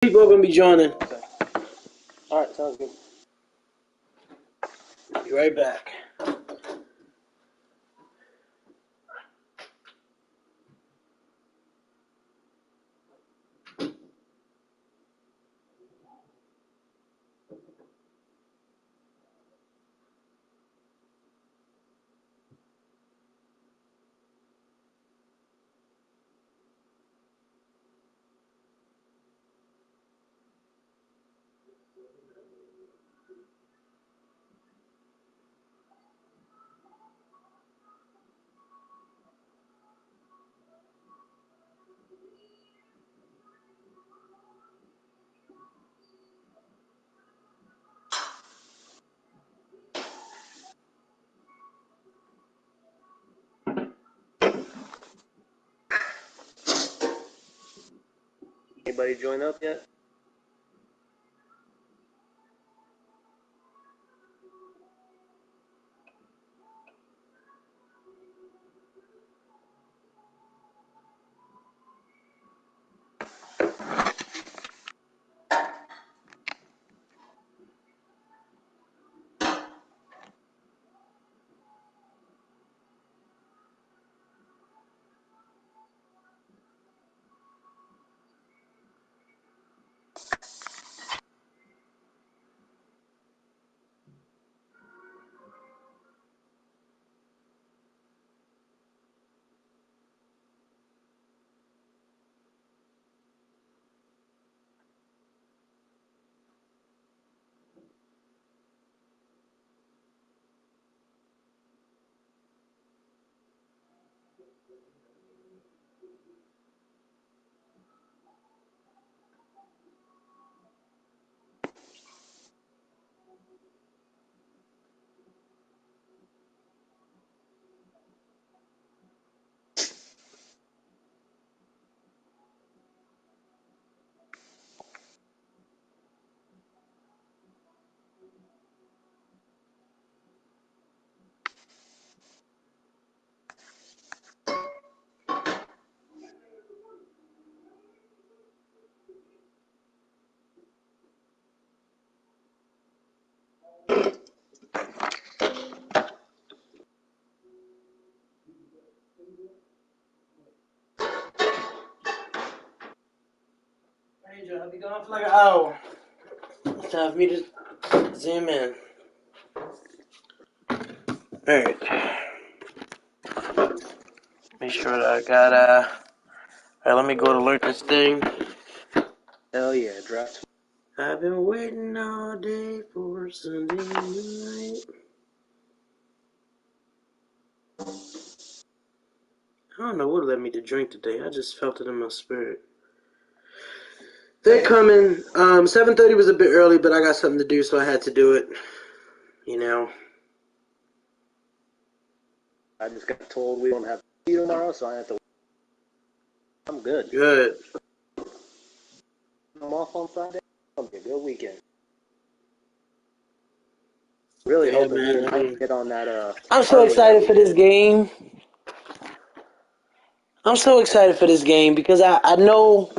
People are going to be joining. Okay. All right, sounds good. Be right back. Anybody join up yet? Angel, I'll be gone for like an hour. It's time for me to zoom in. Alright. Make sure that I got, alright, let me go to learn this thing. Hell yeah, draft. I've been waiting all day for Sunday night. I don't know what led me to drink today. I just felt it in my spirit. They're coming. 7:30 was a bit early, but I got something to do, so I had to do it. You know. I just got told we don't have to tomorrow, so I have to. I'm good. Good. I'm off on Friday. It'll be a good weekend. Really Yeah, hoping man, we can get on that. I'm so excited for this game. I'm so excited for this game because I know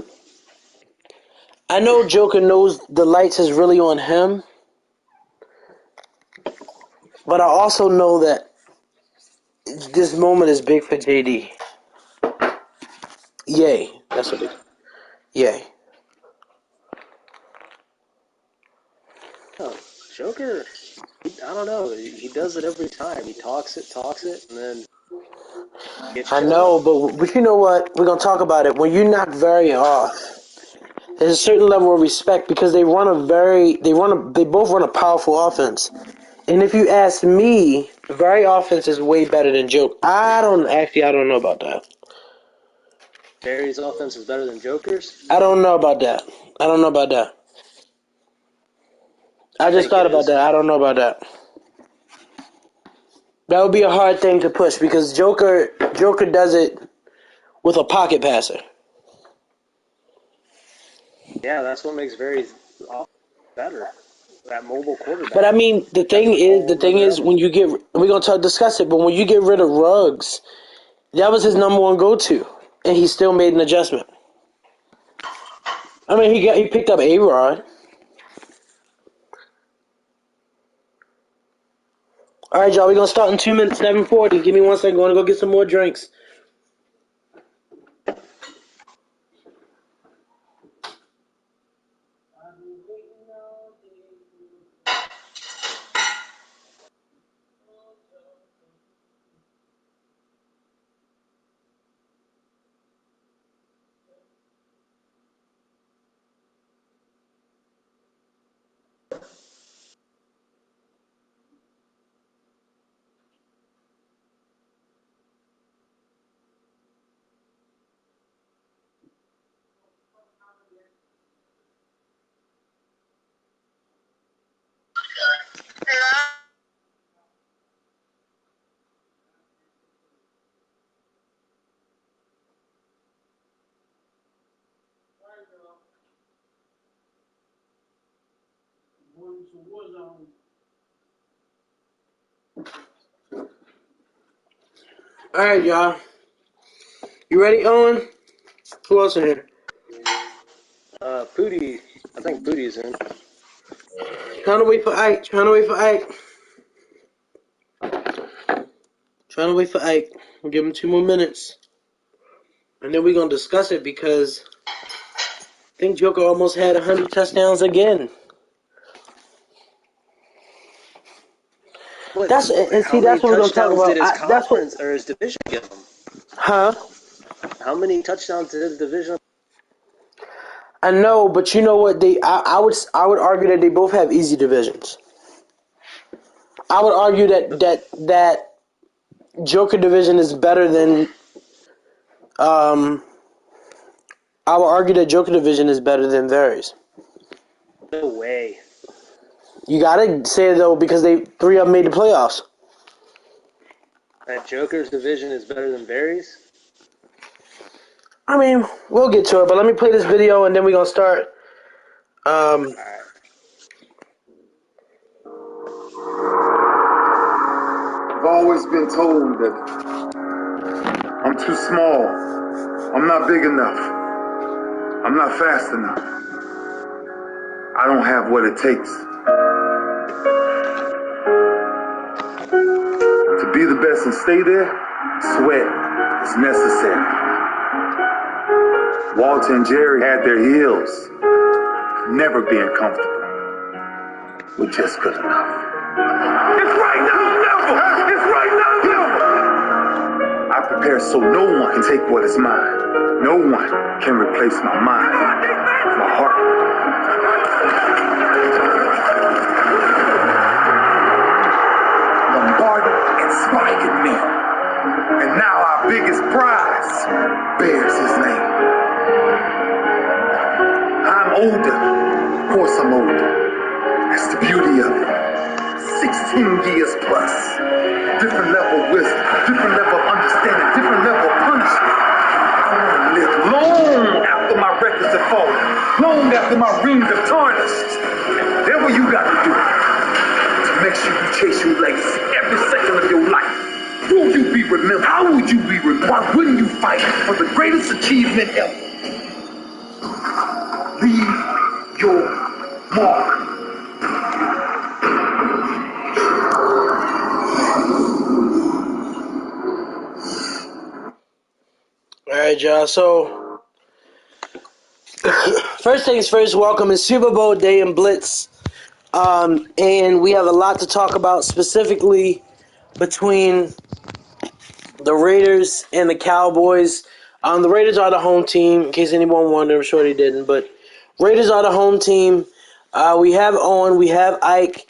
Joker knows the lights is really on him, but I also know that this moment is big for JD. Yay. That's what it is. Yay. Oh, Joker. I don't know. He does it every time. He talks it, and then. I know, but you know what? We're gonna talk about it. When you knock Very off, there's a certain level of respect because they both run a powerful offense. And if you ask me, Very offense is way better than Joke. I don't know about that. Barry's offense is better than Joker's? I don't know about that. I just thought about that. I don't know about that. That would be a hard thing to push because Joker does it with a pocket passer. Yeah, that's what makes Barry's offense better. That mobile quarterback. But I mean, the thing is, when you get, we're gonna discuss it. But when you get rid of Ruggs, that was his number one go-to, and he still made an adjustment. I mean, he picked up A-Rod. All right, y'all. We're gonna start in 2 minutes. 7:40. Give me 1 second. Gonna go get some more drinks. All right, y'all. You ready, Owen? Who else in here? Pootie. I think Pootie's in. Trying to wait for Ike. We'll give him 2 more minutes. And then we're going to discuss it because I think Joker almost had 100 touchdowns again. That's what we're going to talk about. Did his conference or his division give him? Huh? How many touchdowns did his division? I know, but you know what? I would argue that they both have easy divisions. I would argue that Joker division is better than. I would argue that Joker division is better than Varys. No way. You gotta say it though because 3 of them made the playoffs. That Joker's division is better than Barry's? I mean, we'll get to it, but let me play this video and then we're gonna start. Alright. I've always been told that I'm too small. I'm not big enough. I'm not fast enough. I don't have what it takes. To be the best and stay there, sweat is necessary. Walter and Jerry had their heels, never being comfortable. We're just good enough. It's right now, never! It's right now, never! I prepare so no one can take what is mine. No one can replace my mind, my heart. Bombarded, inspired me. And now our biggest prize bears his name. I'm older. Of course I'm older. That's the beauty of it. 16 years plus. Different level of wisdom, different level of understanding, different level of punishment. I want to live long after my records have fallen, long after my rings have tarnished. Whatever you got to do to make sure you chase your legacy every second of your life. Will you be remembered? How would you be remembered? Why wouldn't you fight for the greatest achievement ever? Leave your mark. All right, y'all. So, first things first, welcome is Super Bowl day in Blitz. And we have a lot to talk about, specifically between the Raiders and the Cowboys. The Raiders are the home team, in case anyone wondered. I'm sure they didn't, but Raiders are the home team. We have Owen, we have Ike,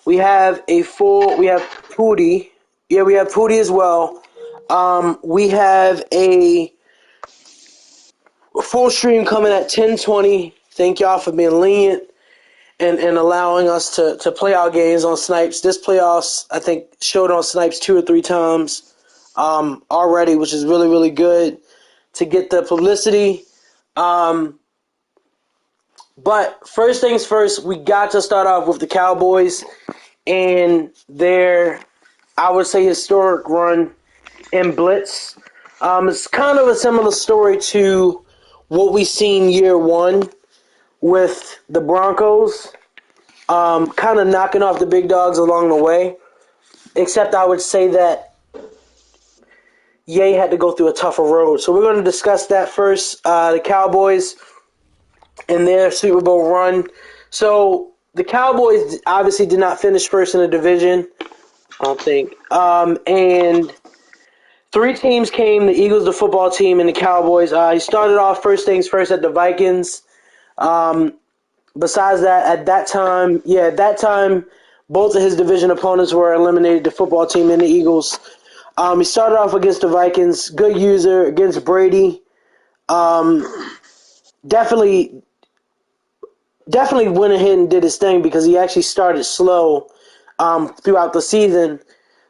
we have Pootie. Yeah, we have Pootie as well. We have a full stream coming at 10:20. Thank y'all for being lenient and allowing us to play our games on Snipes. This playoffs, I think, showed on Snipes 2 or 3 times already, which is really, really good to get the publicity. But first things first, we got to start off with the Cowboys and their, I would say, historic run in Blitz. It's kind of a similar story to what we seen year one. with the Broncos, kind of knocking off the big dogs along the way. Except I would say that Ye had to go through a tougher road. So we're going to discuss that first. The Cowboys and their Super Bowl run. So the Cowboys obviously did not finish first in the division, I don't think. And three teams came: the Eagles, the football team, and the Cowboys. He started off first things first at the Vikings. Besides that, at that time, both of his division opponents were eliminated: the football team and the Eagles. He started off against the Vikings, good user against Brady. Definitely went ahead and did his thing because he actually started slow throughout the season.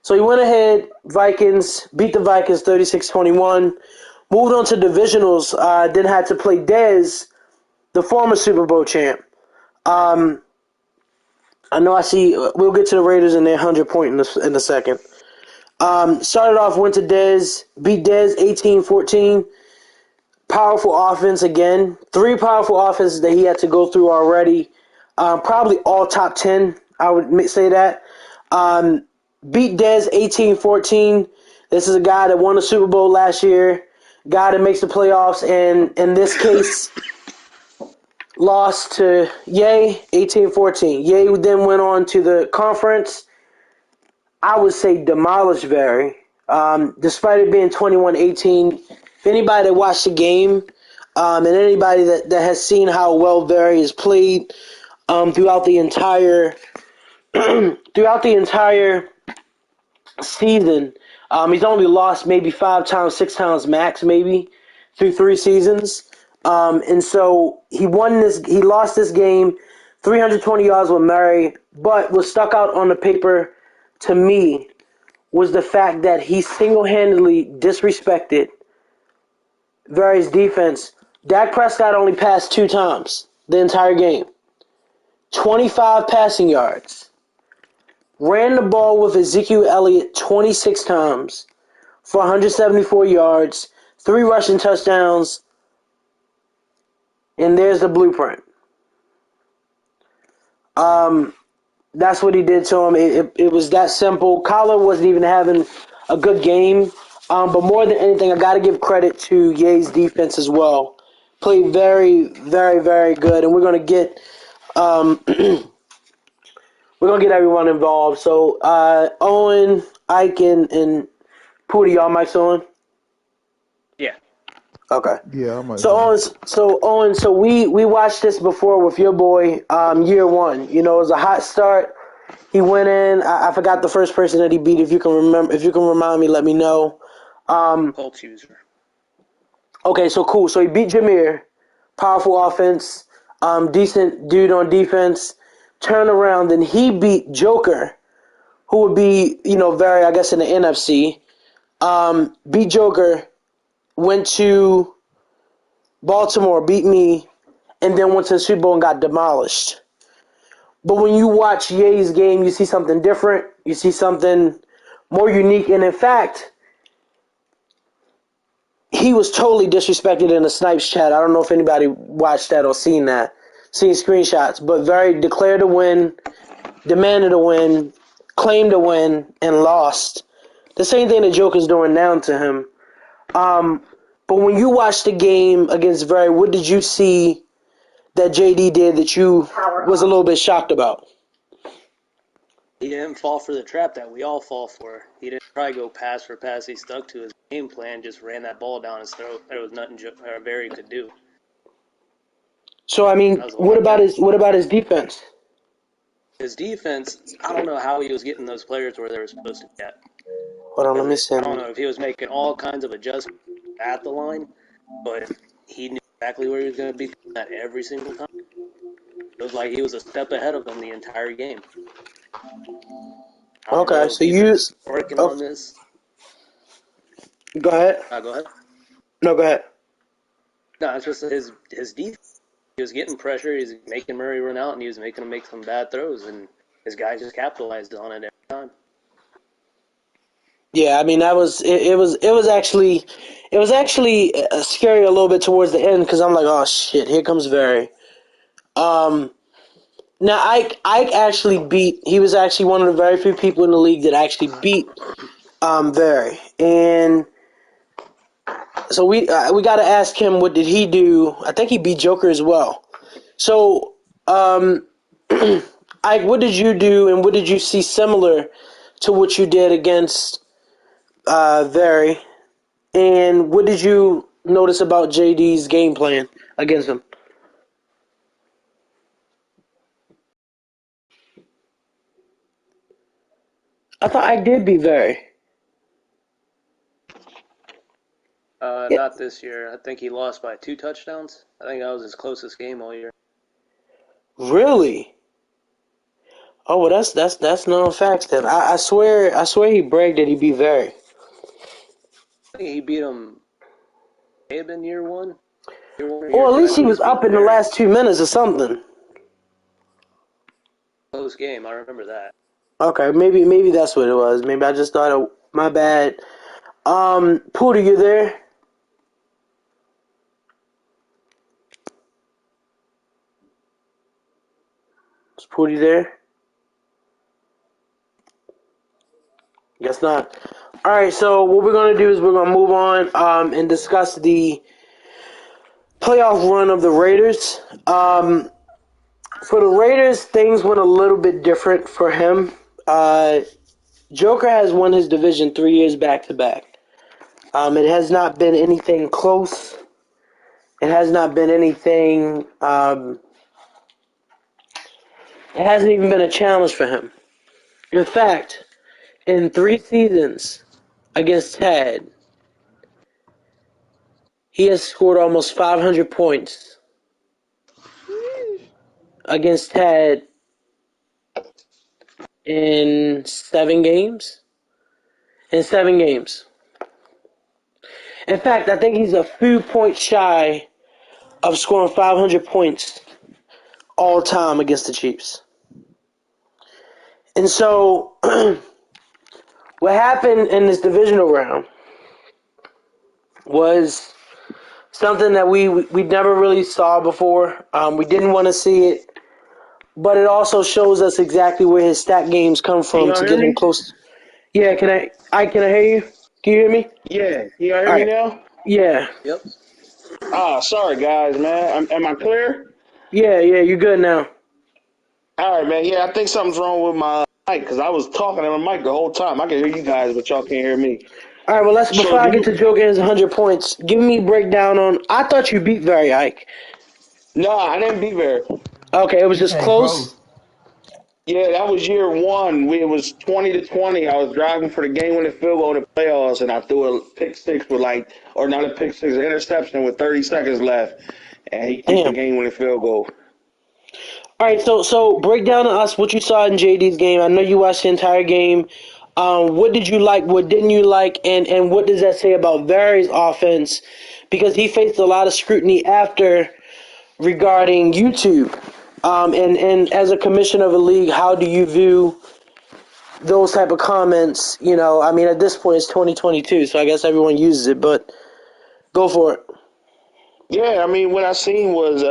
So he went ahead, Vikings, beat the Vikings 36-21, moved on to divisionals, then had to play Dez, the former Super Bowl champ. I know I see, we'll get to the Raiders and their 100-point in a second. Started off, went to Dez, beat Dez 18-14. Powerful offense again. Three powerful offenses that he had to go through already. Probably all top 10, I would say that. Beat Dez 18-14. This is a guy that won the Super Bowl last year. Guy that makes the playoffs, and in this case, lost to Ye 18-14. Ye then went on to the conference. I would say demolished Barry. Despite it being 21-18, if anybody that watched the game, and anybody that has seen how well Barry has played throughout the entire season, he's only lost maybe 5 times, 6 times max, maybe through 3 seasons. And so he lost this game, 320 yards with Murray, but what stuck out on the paper to me was the fact that he single-handedly disrespected Barry's defense. Dak Prescott only passed 2 times the entire game. 25 passing yards. Ran the ball with Ezekiel Elliott 26 times for 174 yards, 3 rushing touchdowns, and there's the blueprint. That's what he did to him. It was that simple. Kyler wasn't even having a good game. But more than anything, I got to give credit to Ye's defense as well. Played very, very, very good, and we're gonna get everyone involved. So Owen, Ike, and Pooty, y'all mics on? Yeah. Okay. Yeah, I might. So Owen, so we watched this before with your boy, year one. You know, it was a hot start. He went in. I forgot the first person that he beat. If you can remember, if you can remind me, let me know. Colts user. Okay, so cool. So he beat Jameer. Powerful offense. Decent dude on defense. Turn around, and he beat Joker, who would be, very, I guess, in the NFC. Beat Joker, went to Baltimore, beat me, and then went to the Super Bowl and got demolished. But when you watch Ye's game, you see something different. You see something more unique. And in fact, he was totally disrespected in the Snipes chat. I don't know if anybody watched that or seen screenshots, but very declared a win, demanded a win, claimed a win, and lost. The same thing the Joker's doing now to him. But when you watched the game against Very, what did you see that JD did that you was a little bit shocked about? He didn't fall for the trap that we all fall for. He didn't try to go pass for pass. He stuck to his game plan, just ran that ball down his throat. There was nothing Barry could do. So I mean, what about his defense? His defense, I don't know how he was getting those players where they were supposed to get. Hold on, let me see. I don't know if he was making all kinds of adjustments at the line, but he knew exactly where he was going to be at every single time. It was like he was a step ahead of them the entire game. Okay, so working on this. Go ahead. Go ahead. No, go ahead. No, it's just his defense. He was getting pressure. He was making Murray run out, and he was making him make some bad throws, and his guys just capitalized on it every time. Yeah, I mean it was actually scary a little bit towards the end because I'm like, oh shit, here comes Very. Now, Ike actually beat. He was actually one of the very few people in the league that actually beat Very, and so we got to ask him what did he do. I think he beat Joker as well. So, Ike, what did you do, and what did you see similar to what you did against Very, and what did you notice about JD's game plan against him? I thought Ike did beat Very. Yeah. Not this year. I think he lost by 2 touchdowns. I think that was his closest game all year. Really? Oh well, that's known facts then. I swear he bragged that he beat Very. I think he beat him. May have been year 1. Year 1 or Or year at 2. I least know he was beat up in the Barry. last 2 minutes or something. Close game. I remember that. Okay, maybe that's what it was. Maybe I just thought it, my bad. Pooter, you there? Is Pooty there? Guess not. Alright, so what we're gonna do is we're gonna move on and discuss the playoff run of the Raiders. For the Raiders, things went a little bit different for him. Joker has won his division 3 years back to back. It has not been anything close. It has not been anything. It hasn't even been a challenge for him. In fact, in 3 seasons against Tad, he has scored almost 500 points against Tad in 7 games. In 7 games. In fact, I think he's a few points shy of scoring 500 points all time against the Chiefs. And so, what happened in this divisional round was something that we never really saw before. We didn't want to see it, but it also shows us exactly where his stat games come from to get him close. Yeah, can I hear you? Can you hear me? Yeah, you hear All me right. now? Yeah. Yep. Sorry guys, man. Am I clear? Yeah, you're good now. All right, man. Yeah, I think something's wrong with my mic because I was talking to my mic the whole time. I can hear you guys, but y'all can't hear me. All right, well, before So I do get to you? Joe getting his 100 points, give me a breakdown on. I thought you beat Very Ike. No, I didn't be there. Okay, it was He just came close. close. Yeah, that was year 1. It was 20-20. I was driving for the game-winning field goal in the playoffs, and I threw a pick six with or not a pick six, an interception with 30 seconds left, and he kicked the Damn. game-winning field goal. All right, so break down to us what you saw in JD's game. I know you watched the entire game. What did you like? What didn't you like? And what does that say about Vary's offense? Because he faced a lot of scrutiny after regarding YouTube. And as a commissioner of a league, how do you view those type of comments? You know, I mean, at this point, it's 2022, so I guess everyone uses it, but go for it. Yeah, I mean, what I seen was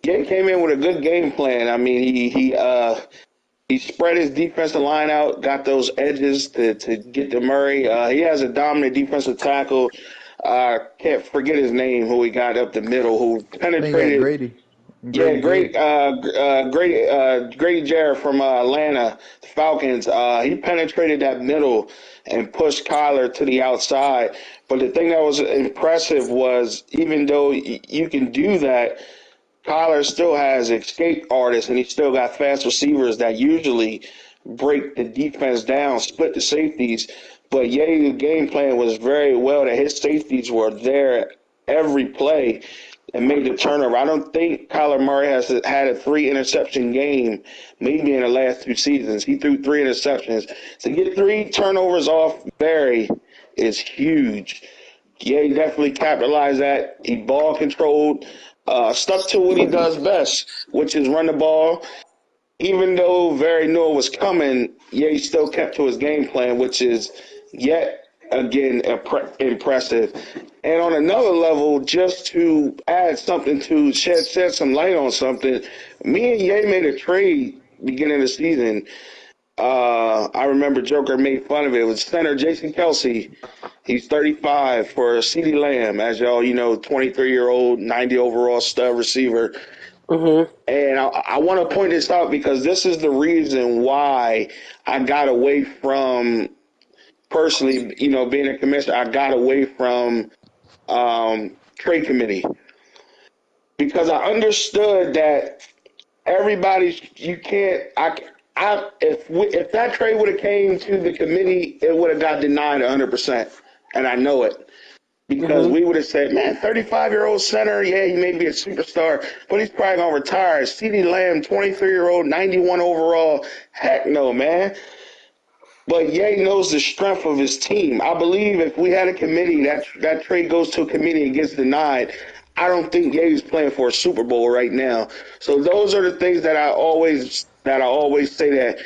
Gay came in with a good game plan. I mean, he spread his defensive line out, got those edges to get to Murray. He has a dominant defensive tackle. Can't forget his name, who he got up the middle, who I think that penetrated. Grady. Yeah, Grady Jarrett. Grady Jarrett from Atlanta Falcons. He penetrated that middle and pushed Kyler to the outside. But the thing that was impressive was even though you can do that, Kyler still has escape artists, and he still got fast receivers that usually break the defense down, split the safeties. But Ye's game plan was very well that his safeties were there every play and made the turnover. I don't think Kyler Murray has had a 3-interception game maybe in the last 2 seasons. He threw 3 interceptions. To get 3 turnovers off Barry is huge. Yeah, he definitely capitalized that. He ball controlled, stuck to what he does best, which is run the ball. Even though Very knew it was coming, yeah, he still kept to his game plan, which is yet again, impressive. And on another level, just to add something to shed some light on something, me and Ye made a trade beginning of the season. I remember Joker made fun of it. It was center Jason Kelsey. He's 35 for CeeDee Lamb, as y'all, 23-year-old, 90 overall stud receiver. Mm-hmm. And I want to point this out because this is the reason why I got away from, personally, being a commissioner, I got away from trade committee because I understood that you can't. If that trade would have came to the committee, it would have got denied 100%, and I know it because Mm-hmm. we would have said, man, 35-year-old center, yeah, he may be a superstar, but he's probably gonna retire. CeeDee Lamb, 23-year-old, 91 overall, heck no, man. But Ye knows the strength of his team. I believe if we had a committee, that trade goes to a committee and gets denied, I don't think Ye's playing for a Super Bowl right now. So those are the things that I always say that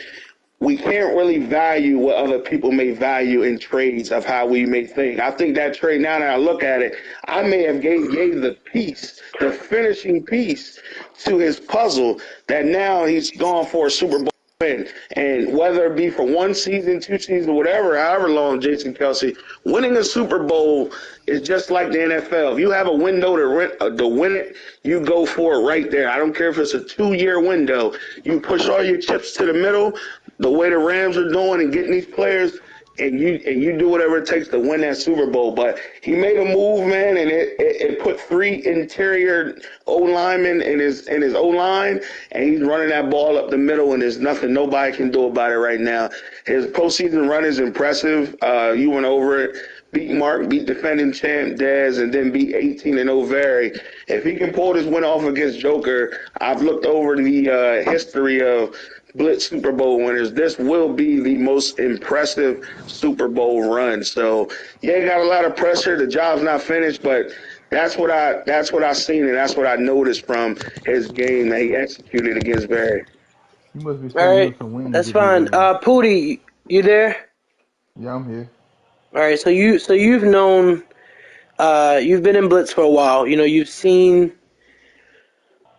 we can't really value what other people may value in trades of how we may think. I think that trade, now that I look at it, I may have gave the piece, the finishing piece to his puzzle that now he's gone for a Super Bowl win. And whether it be for one season, 2 seasons, whatever, however long, Jason Kelsey, winning a Super Bowl is just like the NFL. If you have a window to win it, you go for it right there. I don't care if it's a 2-year window. You push all your chips to the middle, the way the Rams are doing and getting these players, and you do whatever it takes to win that Super Bowl. But he made a move, man, and it put 3 interior O linemen in his O line, and he's running that ball up the middle, and there's nothing nobody can do about it right now. His postseason run is impressive. You went over it. Beat Mark, beat defending champ Dez, and then beat 18-0 Very. If he can pull this win off against Joker, I've looked over the history of Blitz Super Bowl winners. This will be the most impressive Super Bowl run. So, yeah, got a lot of pressure. The job's not finished, but that's what I seen, and that's what I noticed from his game that he executed against Barry. You must be All saying you right, and some wings that's if you fine. win. Pootie, you there? Yeah, I'm here. All right, you've known, you've been in Blitz for a while. You've seen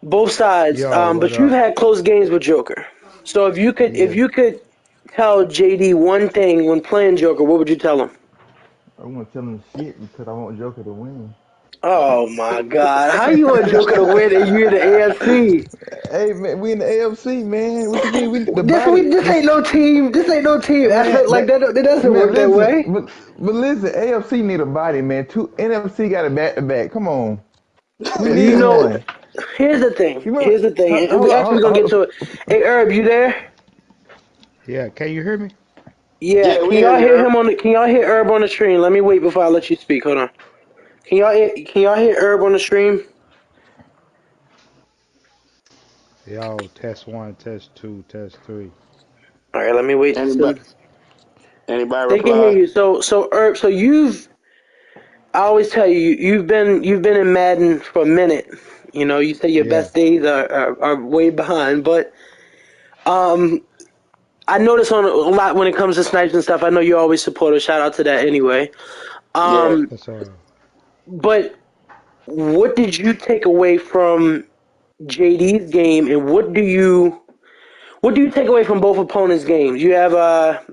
both sides, Yo, what but you've up? had close games with Joker. So if Yeah. you could tell JD one thing when playing Joker, what would you tell him? I want to tell him shit because I want Joker to win. Oh my God! How you want Joker to win and you're the AFC? Hey man, we in the AFC, man. What you mean? We the This ain't no team. This ain't no team man, effort like that. It doesn't man. work that Listen, way. but listen, AFC need a body, man. Two NFC got a back to back. Come on, we You need know, one. here's the thing. You remember? Here's the thing. And Hold we on, actually hold on, gonna get hold to it. Hey, Herb, you there? Yeah, can you hear me? Yeah. Yeah, we hear you, Herb. Can y'all hear Herb on the stream? Let me wait before I let you speak. Hold on. Can y'all hear Herb on the stream? Yo, test one, test two, test three. All right. Let me wait. Anybody, anybody They can hear reply? you. So Herb. So I always tell you, you've been in Madden for a minute. You say your Yeah. best days are way behind, but um, I notice on a lot when it comes to snipes and stuff. I know you always support us. Shout out to that anyway. Yeah. Um, That's but what did you take away from JD's game, and what do you take away from both opponents' games? You have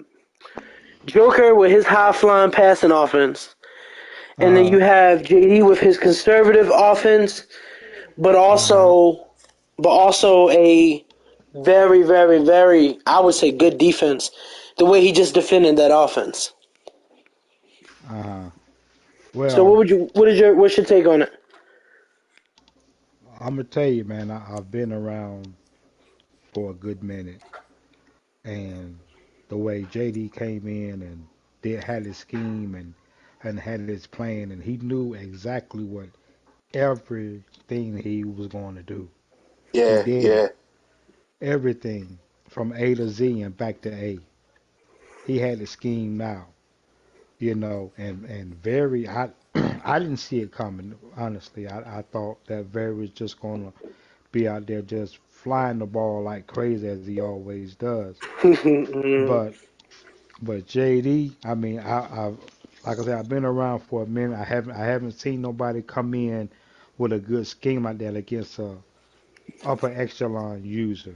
Joker with his high flying passing offense, and then uh you have JD with his conservative offense, but uh-huh. also a very, very, very, I would say, good defense. The way he just defended that offense. Uh-huh. So Well, what's your take on it? I'm gonna tell you, man, I've been around for a good minute, and the way JD came in and did had his scheme and had his plan, and he knew exactly what everything he was going to do. He Yeah, did it, yeah. everything from A to Z and back to A. He had his scheme now. And very I didn't see it coming. Honestly, I thought that Very was just gonna be out there just flying the ball like crazy as he always does. But JD, I mean, Like I said, I've been around for a minute. I haven't seen nobody come in with a good scheme like that against a upper echelon user.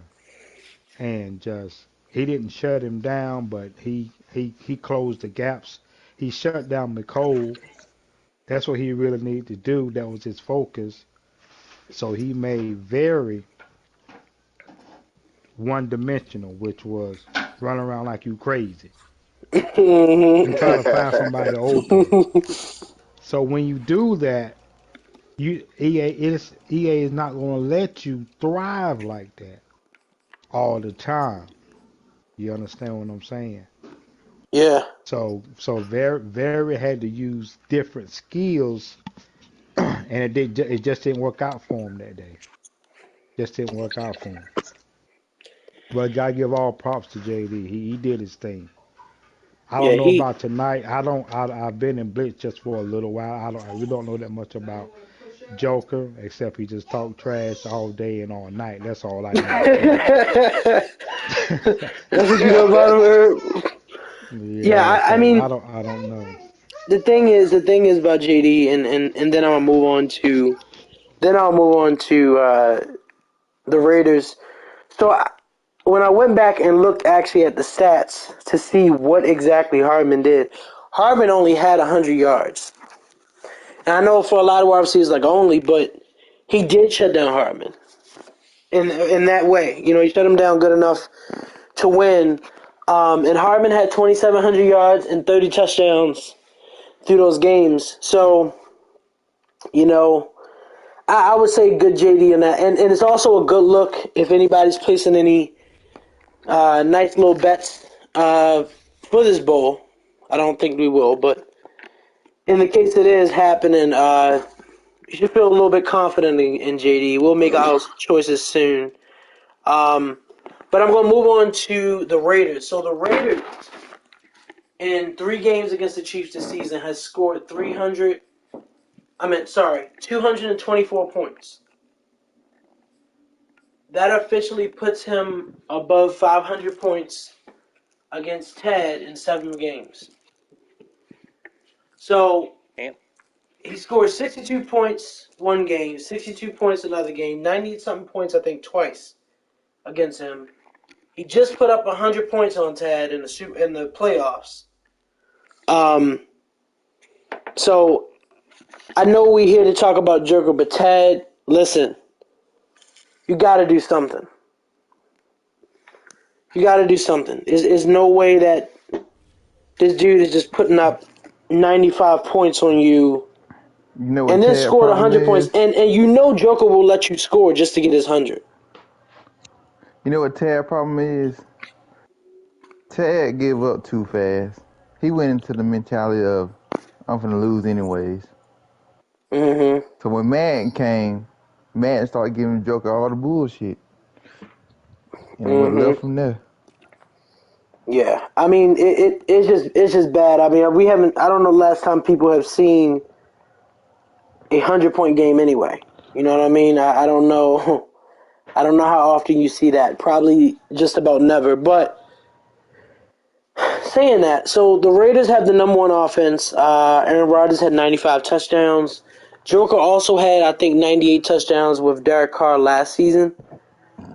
And just he didn't shut him down, but he closed the gaps. He shut down McCole. That's what he really needed to do. That was his focus. So he made very one dimensional, which was run around like you crazy and try to find somebody open. So when you do that, EA is not going to let you thrive like that all the time. You understand what I'm saying? Yeah. So very had to use different skills, and it just didn't work out for him that day. Just didn't work out for him. But gotta give all props to JD. He did his thing. I Yeah, don't know he about tonight. I've been in Blitz just for a little while. I really don't know that much about Joker, except he just talk trash all day and all night. That's all I know. That's what you know about him, Herb? Yeah, Yeah, I so mean, I don't know. the thing is about JD, and then I'll move on to the Raiders. So when I went back and looked actually at the stats to see what exactly Hardman did, Hardman only had 100 yards. And I know for a lot of wide receivers like only, but he did shut down Hardman in that way. You know, he shut him down good enough to win. And Hardman had 2,700 yards and 30 touchdowns through those games. So, you know, I would say good JD in that. And it's also a good look if anybody's placing any nice little bets for this bowl. I don't think we will, but in the case it is happening, you should feel a little bit confident in JD. We'll make our choices soon. Um, but I'm going to move on to the Raiders. So the Raiders, in 3 games against the Chiefs this season, has scored 224 points. That officially puts him above 500 points against Ted in 7 games. So Damn. he scored 62 points one game, 62 points another game, 90-something points, I think, twice against him. He just put up 100 points on Ted in the playoffs. So I know we're here to talk about Joker, but Ted, listen, you got to do something. You got to do something. There's no way that this dude is just putting up 95 points on you You know what and then Ted's scored problem 100 points. is? And you know Joker will let you score just to get his 100. You know what Ted's problem is? Ted gave up too fast. He went into the mentality of, I'm finna lose anyways. Mm-hmm. So when Madden came, Madden started giving Joker all the bullshit. And it went left Mm-hmm. from there. Yeah. I mean, it's just bad. I mean, I don't know the last time people have seen a 100-point game anyway. You know what I mean? I don't know. I don't know how often you see that. Probably just about never. But saying that, so the Raiders have the number 1 offense. Aaron Rodgers had 95 touchdowns. Joker also had, I think, 98 touchdowns with Derek Carr last season.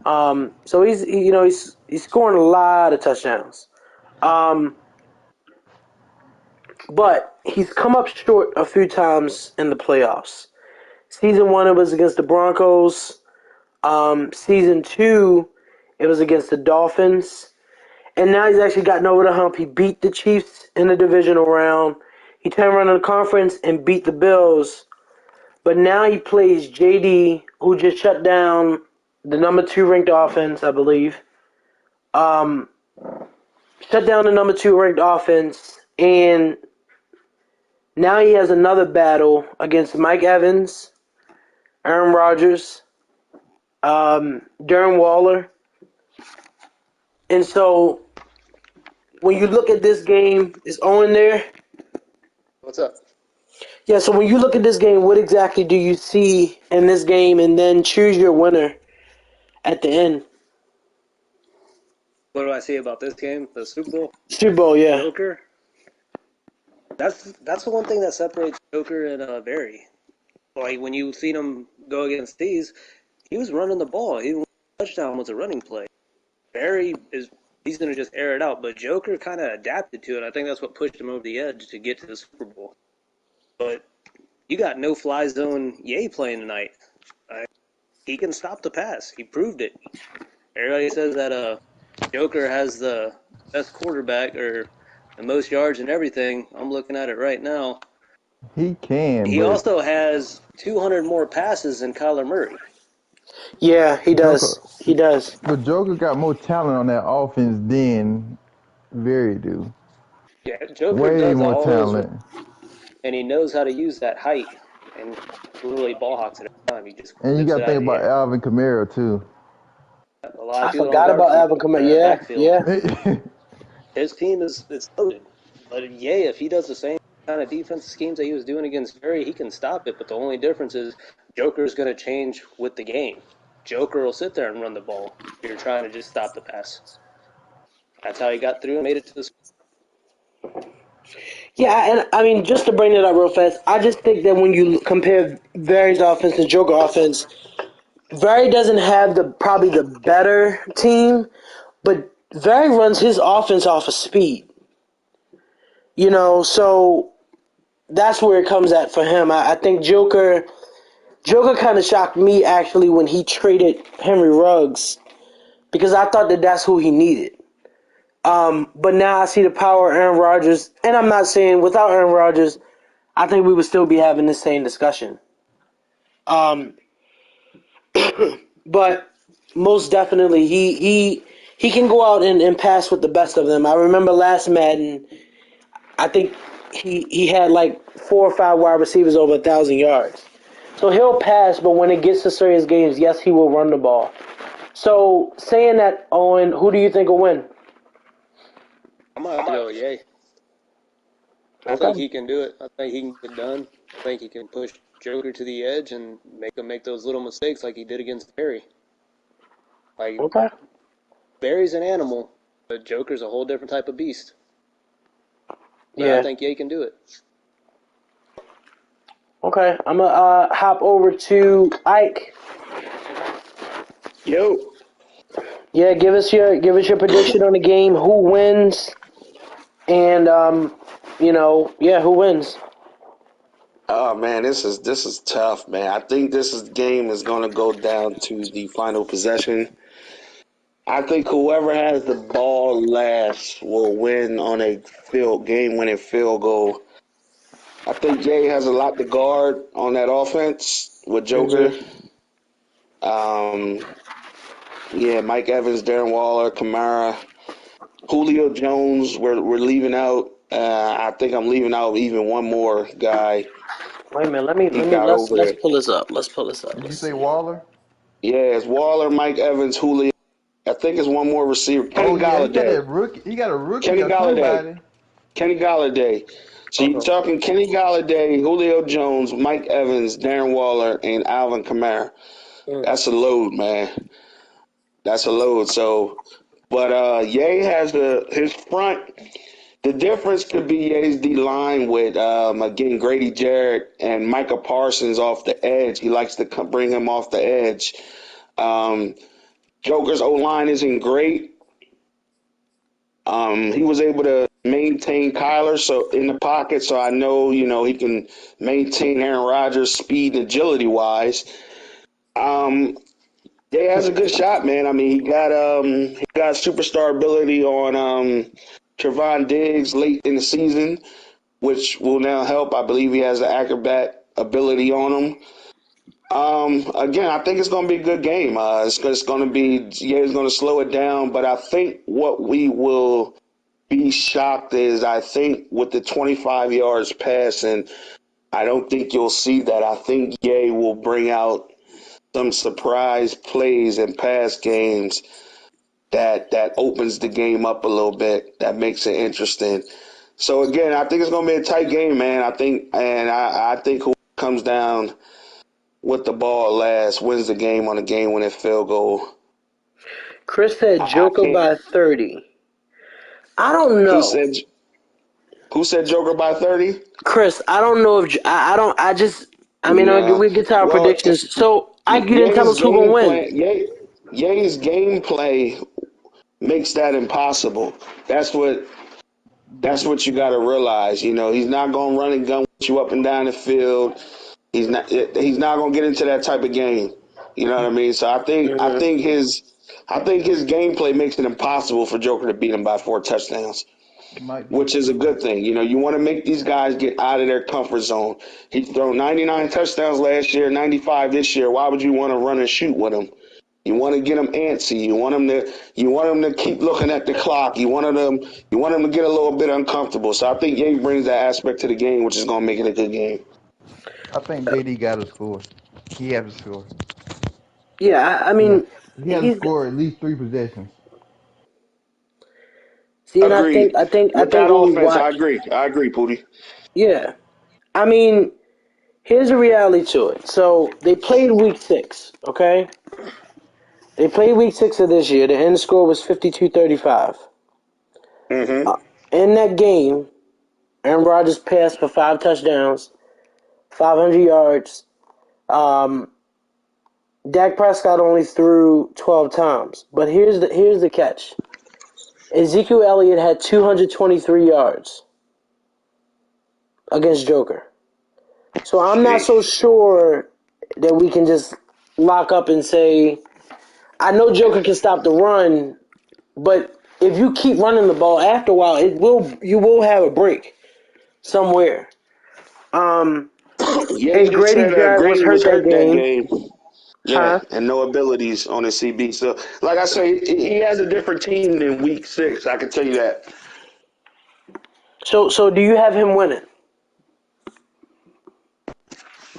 So he's scoring a lot of touchdowns. But he's come up short a few times in the playoffs. Season 1, it was against the Broncos. Season 2, it was against the Dolphins. And now he's actually gotten over the hump. He beat the Chiefs in the divisional round. He turned around in the conference and beat the Bills. But now he plays JD, who just shut down the number 2 ranked offense, I believe. Shut down the number 2 ranked offense. And now he has another battle against Mike Evans, Aaron Rodgers, Darren Waller. And so when you look at this game, is Owen there? What's up? Yeah, so when you look at this game, what exactly do you see in this game, and then choose your winner at the end? What do I see about this game? The Super Bowl? Super Bowl, yeah. Joker? That's the one thing that separates Joker and Barry. Like when you seen him go against these, he was running the ball. Even touchdown was a running play. Barry he's gonna just air it out, but Joker kind of adapted to it. I think that's what pushed him over the edge to get to the Super Bowl. But you got no fly zone Yay playing tonight. He can stop the pass. He proved it. Everybody says that Joker has the best quarterback or the most yards and everything. I'm looking at it right now. He can, He but also has 200 more passes than Kyler Murray. Yeah, he Joker, does. He does. but Joker got more talent on that offense than Barry do. Yeah, Joker Way does more all those, talent. and he knows how to use that height and literally ball hawks it every time. He just And you whips got it to out think of the about air. Alvin Kamara too. A lot of I people don't forgot guard about from Alvin Kamara. the Yeah, backfield. yeah. His team is loaded. But yeah, if he does the same kind of defensive schemes that he was doing against Barry, he can stop it. But the only difference is Joker's going to change with the game. Joker will sit there and run the ball. You're trying to just stop the pass. That's how he got through and made it to the. Yeah, and I mean, just to bring it up real fast, I just think that when you compare Barry's offense and Joker offense, Barry doesn't have probably the better team, but Barry runs his offense off of speed. So that's where it comes at for him. I think Joker kind of shocked me actually when he traded Henry Ruggs because I thought that that's who he needed. But now I see the power of Aaron Rodgers, and I'm not saying without Aaron Rodgers, I think we would still be having the same discussion. Um, but most definitely, he can go out and pass with the best of them. I remember last Madden, I think he had like 4 or 5 wide receivers over 1,000 yards. So he'll pass, but when it gets to serious games, yes, he will run the ball. So saying that, Owen, who do you think will win? I'm going to have to go with Ye. I think Okay. he can do it. I think he can get it done. I think he can push Joker to the edge and make him make those little mistakes like he did against Barry. Like, Okay. Barry's an animal, but Joker's a whole different type of beast. But I Yeah. think Ye can do it. Okay. I'm gonna hop over to Ike. Yo. Yeah, give us your prediction on the game. Who wins? And who wins? Oh man, this is tough, man. I think game is going to go down to the final possession. I think whoever has the ball last will win on a game-winning field goal. I think Jay has a lot to guard on that offense with Joker. Mm-hmm. Um, yeah, Mike Evans, Darren Waller, Kamara, Julio Jones. We're leaving out. I think I'm leaving out even one more guy. Wait a minute. Let me He let me got let's over let's there. pull this up. Let's pull this up. Did you Let's say see. Waller? Yeah, it's Waller, Mike Evans, Julio. I think it's one more receiver. Oh Kenny yeah, he got Galladay. that rookie. He got a rookie Kenny or Galladay. somebody. Kenny Galladay. So you're Uh-huh. talking Kenny Galladay, Julio Jones, Mike Evans, Darren Waller, and Alvin Kamara. Mm. That's a load, man. That's a load. So, but Ye has his front. The difference could be Ye's D line with again Grady Jarrett and Micah Parsons off the edge. He likes to bring him off the edge. Um, Joker's O line isn't great. He was able to maintain Kyler so in the pocket, so I know he can maintain Aaron Rodgers' speed and agility wise. Yeah, has a good shot, man. I mean, he got superstar ability on Trevon Diggs late in the season, which will now help. I believe he has the acrobat ability on him. Again, I think it's going to be a good game. It's going to be he's going to slow it down, but I think what we will be shocked is I think with the 25 yards passing, I don't think you'll see that. I think Ye will bring out some surprise plays and pass games that opens the game up a little bit, that makes it interesting. So again, I think it's going to be a tight game, man. I think who comes down with the ball last wins the game on a game-winning field goal. Chris said I Joker can't. by 30. I don't He know. said Who said Joker by 30? Chris, I don't know if I don't. I mean, Nah. we get to our Well, predictions. So you didn't tell Ye's us who gonna win. Ye's gameplay makes that impossible. That's what you got to realize. You know, he's not going to run and gun with you up and down the field. He's not going to get into that type of game. You know what I mean? So I think his gameplay makes it impossible for Joker to beat him by 4 touchdowns, Might be which is a good thing. You know, you want to make these guys get out of their comfort zone. He's thrown 99 touchdowns last year, 95 this year. Why would you want to run and shoot with him? You want to get them antsy. You want them to keep looking at the clock. You want them to get a little bit uncomfortable. So I think Ye brings that aspect to the game, which is going to make it a good game. I think JD got to score. He has to score. Yeah, I He has, mean, he has to score at least 3 possessions. see, and Agreed. I With think that when we offense, I watch, agree. I agree, Pootie. yeah, I mean, here's the reality to it. So they played week 6, okay? They played week 6 of this year. The end score was 52-35. Mm-hmm. In that game, Aaron Rodgers passed for 5 touchdowns, 500 yards. Dak Prescott only threw 12 times. But here's the catch. Ezekiel Elliott had 223 yards against Joker. So I'm not so sure that we can just lock up and say, I know Joker can stop the run, but if you keep running the ball after a while, you will have a break somewhere. Ye And just Grady said Jarrett was Grady was hurt that hurt that game. game. Yeah, Huh? and no abilities on his CB. So, like I say, he has a different team than week 6. I can tell you that. So do you have him winning?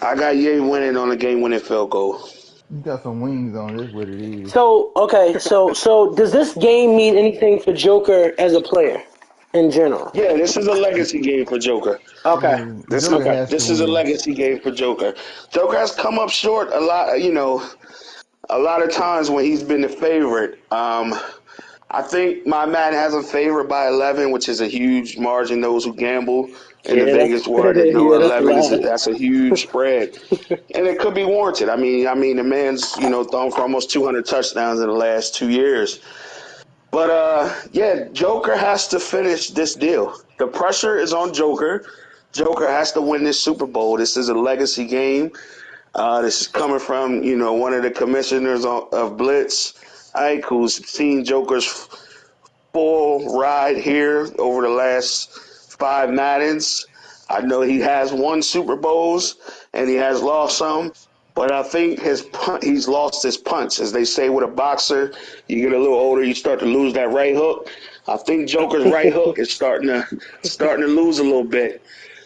I got Ye winning on a game-winning field goal. You got some wings on this. What it is. So okay, so does this game mean anything for Joker as a player in general? Yeah, this is a legacy game for Joker. Okay. Yeah, This is Joker Okay. has to this is a win. legacy game for Joker. Joker has come up short a lot, a lot of times when he's been the favorite. I think my man has a favorite by 11, which is a huge margin. Those who gamble in the Yeah, Vegas world that know yeah, that's a 11 lot. that's a huge spread, and it could be warranted. I mean, the man's thrown for almost 200 touchdowns in the last 2 years. But yeah, Joker has to finish this deal. The pressure is on Joker. Joker has to win this Super Bowl. This is a legacy game. This is coming from one of the commissioners of Blitz, Ike, who's seen Joker's full ride here over the last 5 Maddens. I know he has won Super Bowls and he has lost some, but I think he's lost his punch. As they say with a boxer, you get a little older, you start to lose that right hook. I think Joker's right hook is starting to lose a little bit.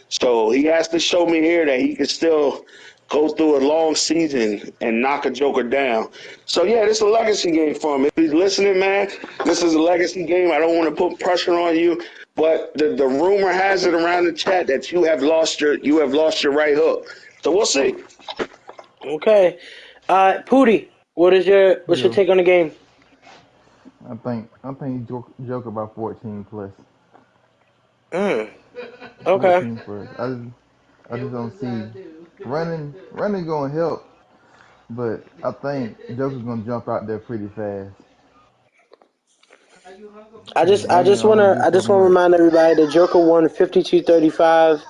So he has to show me here that he can still go through a long season and knock a Joker down. So yeah, this is a legacy game for him. If he's listening, man, this is a legacy game. I don't want to put pressure on you, but the rumor has it around the chat that you have lost your right hook. So we'll see. Okay. Pootie, what's your Yeah, take on the game? I think Joker by 14 plus. Mm, okay. 14 plus. I just don't see running gonna help, but I think Joker's gonna jump out there pretty fast. Yeah, I running just only wanna do I so just wanna much. remind everybody that Joker won 52-35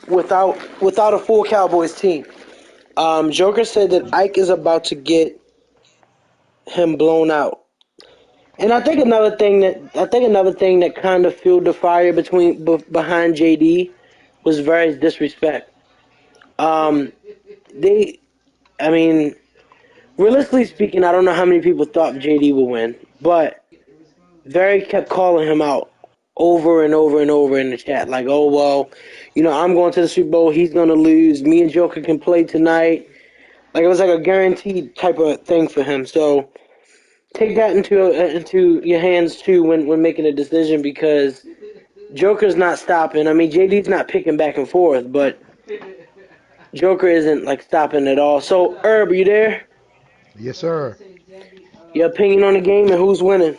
without a full Cowboys team. Joker said that Ike is about to get him blown out. And I think another thing that kind of fueled the fire behind JD was Vary's disrespect. Um, they, I mean, realistically speaking, I don't know how many people thought JD would win, but Very kept calling him out over and over and over in the chat, like, oh well, I'm going to the Super Bowl, he's gonna lose. Me and Joker can play tonight. Like it was like a guaranteed type of thing for him. So take that into your hands too when making a decision because Joker's not stopping. I mean, JD's not picking back and forth, but Joker isn't like stopping at all. So Herb, are you there? Yes, sir. Your opinion on the game and who's winning?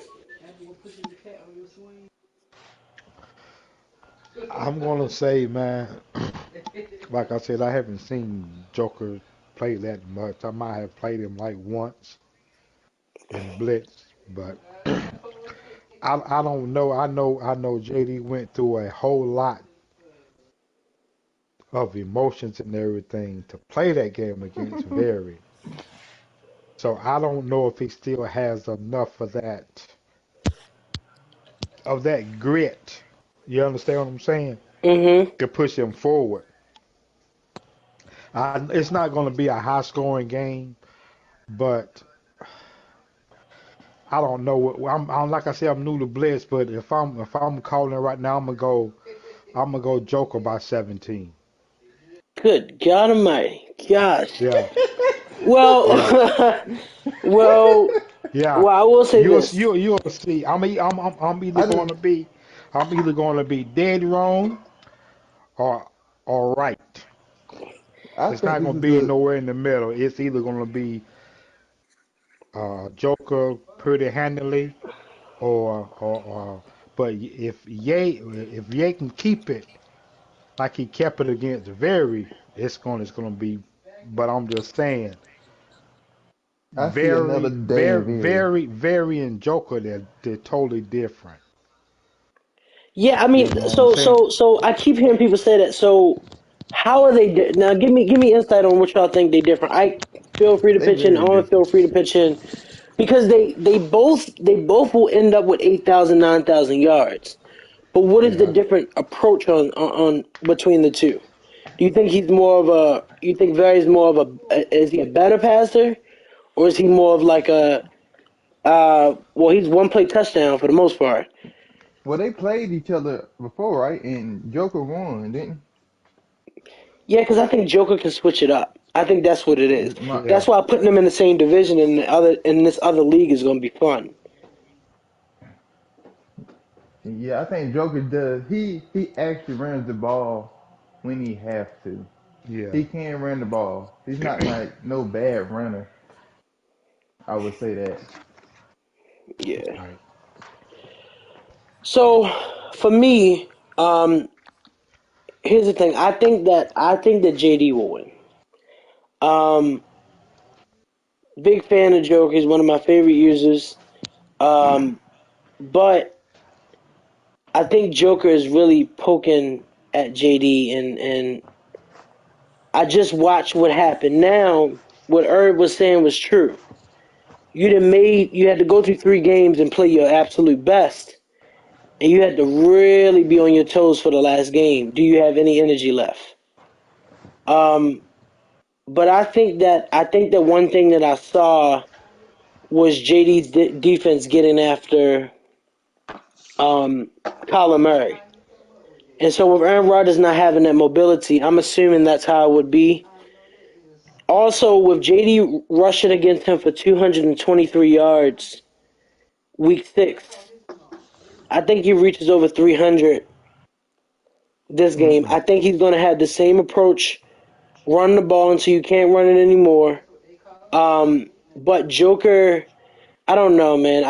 I'm gonna say, man, like I said, I haven't seen Joker play that much. I might have played him like once in Blitz, but I don't know. I know JD went through a whole lot of emotions and everything to play that game against Very. So I don't know if he still has enough of that grit. You understand what I'm saying? Mm-hmm. To push him forward. It's not going to be a high scoring game, but I don't know. I'm like I said, I'm new to Blitz, but if I'm calling it right now, I'm gonna go Joker by 17. Good God Almighty, gosh. Yeah, Well, yeah, well, yeah. well. I will say this. You'll see. I'm either I going just to be dead wrong or right. I It's think not this going to is be a nowhere in the middle. It's either going to be Joker pretty handily, or but if Ye can keep it like he kept it against Very, it's gonna be. But I'm just saying, I see another very, day very, in Very. very, very and Joker, they're totally different. Yeah, I You mean, know what I'm so saying? so so I keep hearing people say that. So how are they now? Give me insight on what y'all think they different. I feel free to They pitch in. very Owen, feel different. free to pitch in because they both will end up with 8,000 9,000 yards. But what is the Yeah. different approach on between the two? Do you think he's more of a? You think Vary's more of a? Is he a better passer, or is he more of like a? Well, he's one play touchdown for the most part. Well, they played each other before, right? And Joker won, didn't Yeah, because I think Joker can switch it up. I think that's what it is. he? My, Yeah. That's why putting them in the same division in this other league is going to be fun. yeah, I think Joker does. He actually runs the ball when he has to. Yeah. He can run the ball. He's not like no bad runner. I would say that. Yeah. Right. So for me, here's the thing. I think that JD will win. Um, big fan of Joker. He's one of my favorite users. Um, but I think Joker is really poking at JD, and I just watched what happened. Now, what Herb was saying was true. You had to go through 3 games and play your absolute best, and you had to really be on your toes for the last game. Do you have any energy left? Um, but I think that one thing that I saw was JD's defense getting after Kyler Murray, and so with Aaron Rodgers not having that mobility, I'm assuming that's how it would be. Also, with JD rushing against him for 223 yards, week 6, I think he reaches over 300 this game. Mm-mm. I think he's going to have the same approach, run the ball until you can't run it anymore. But Joker, I don't know, man.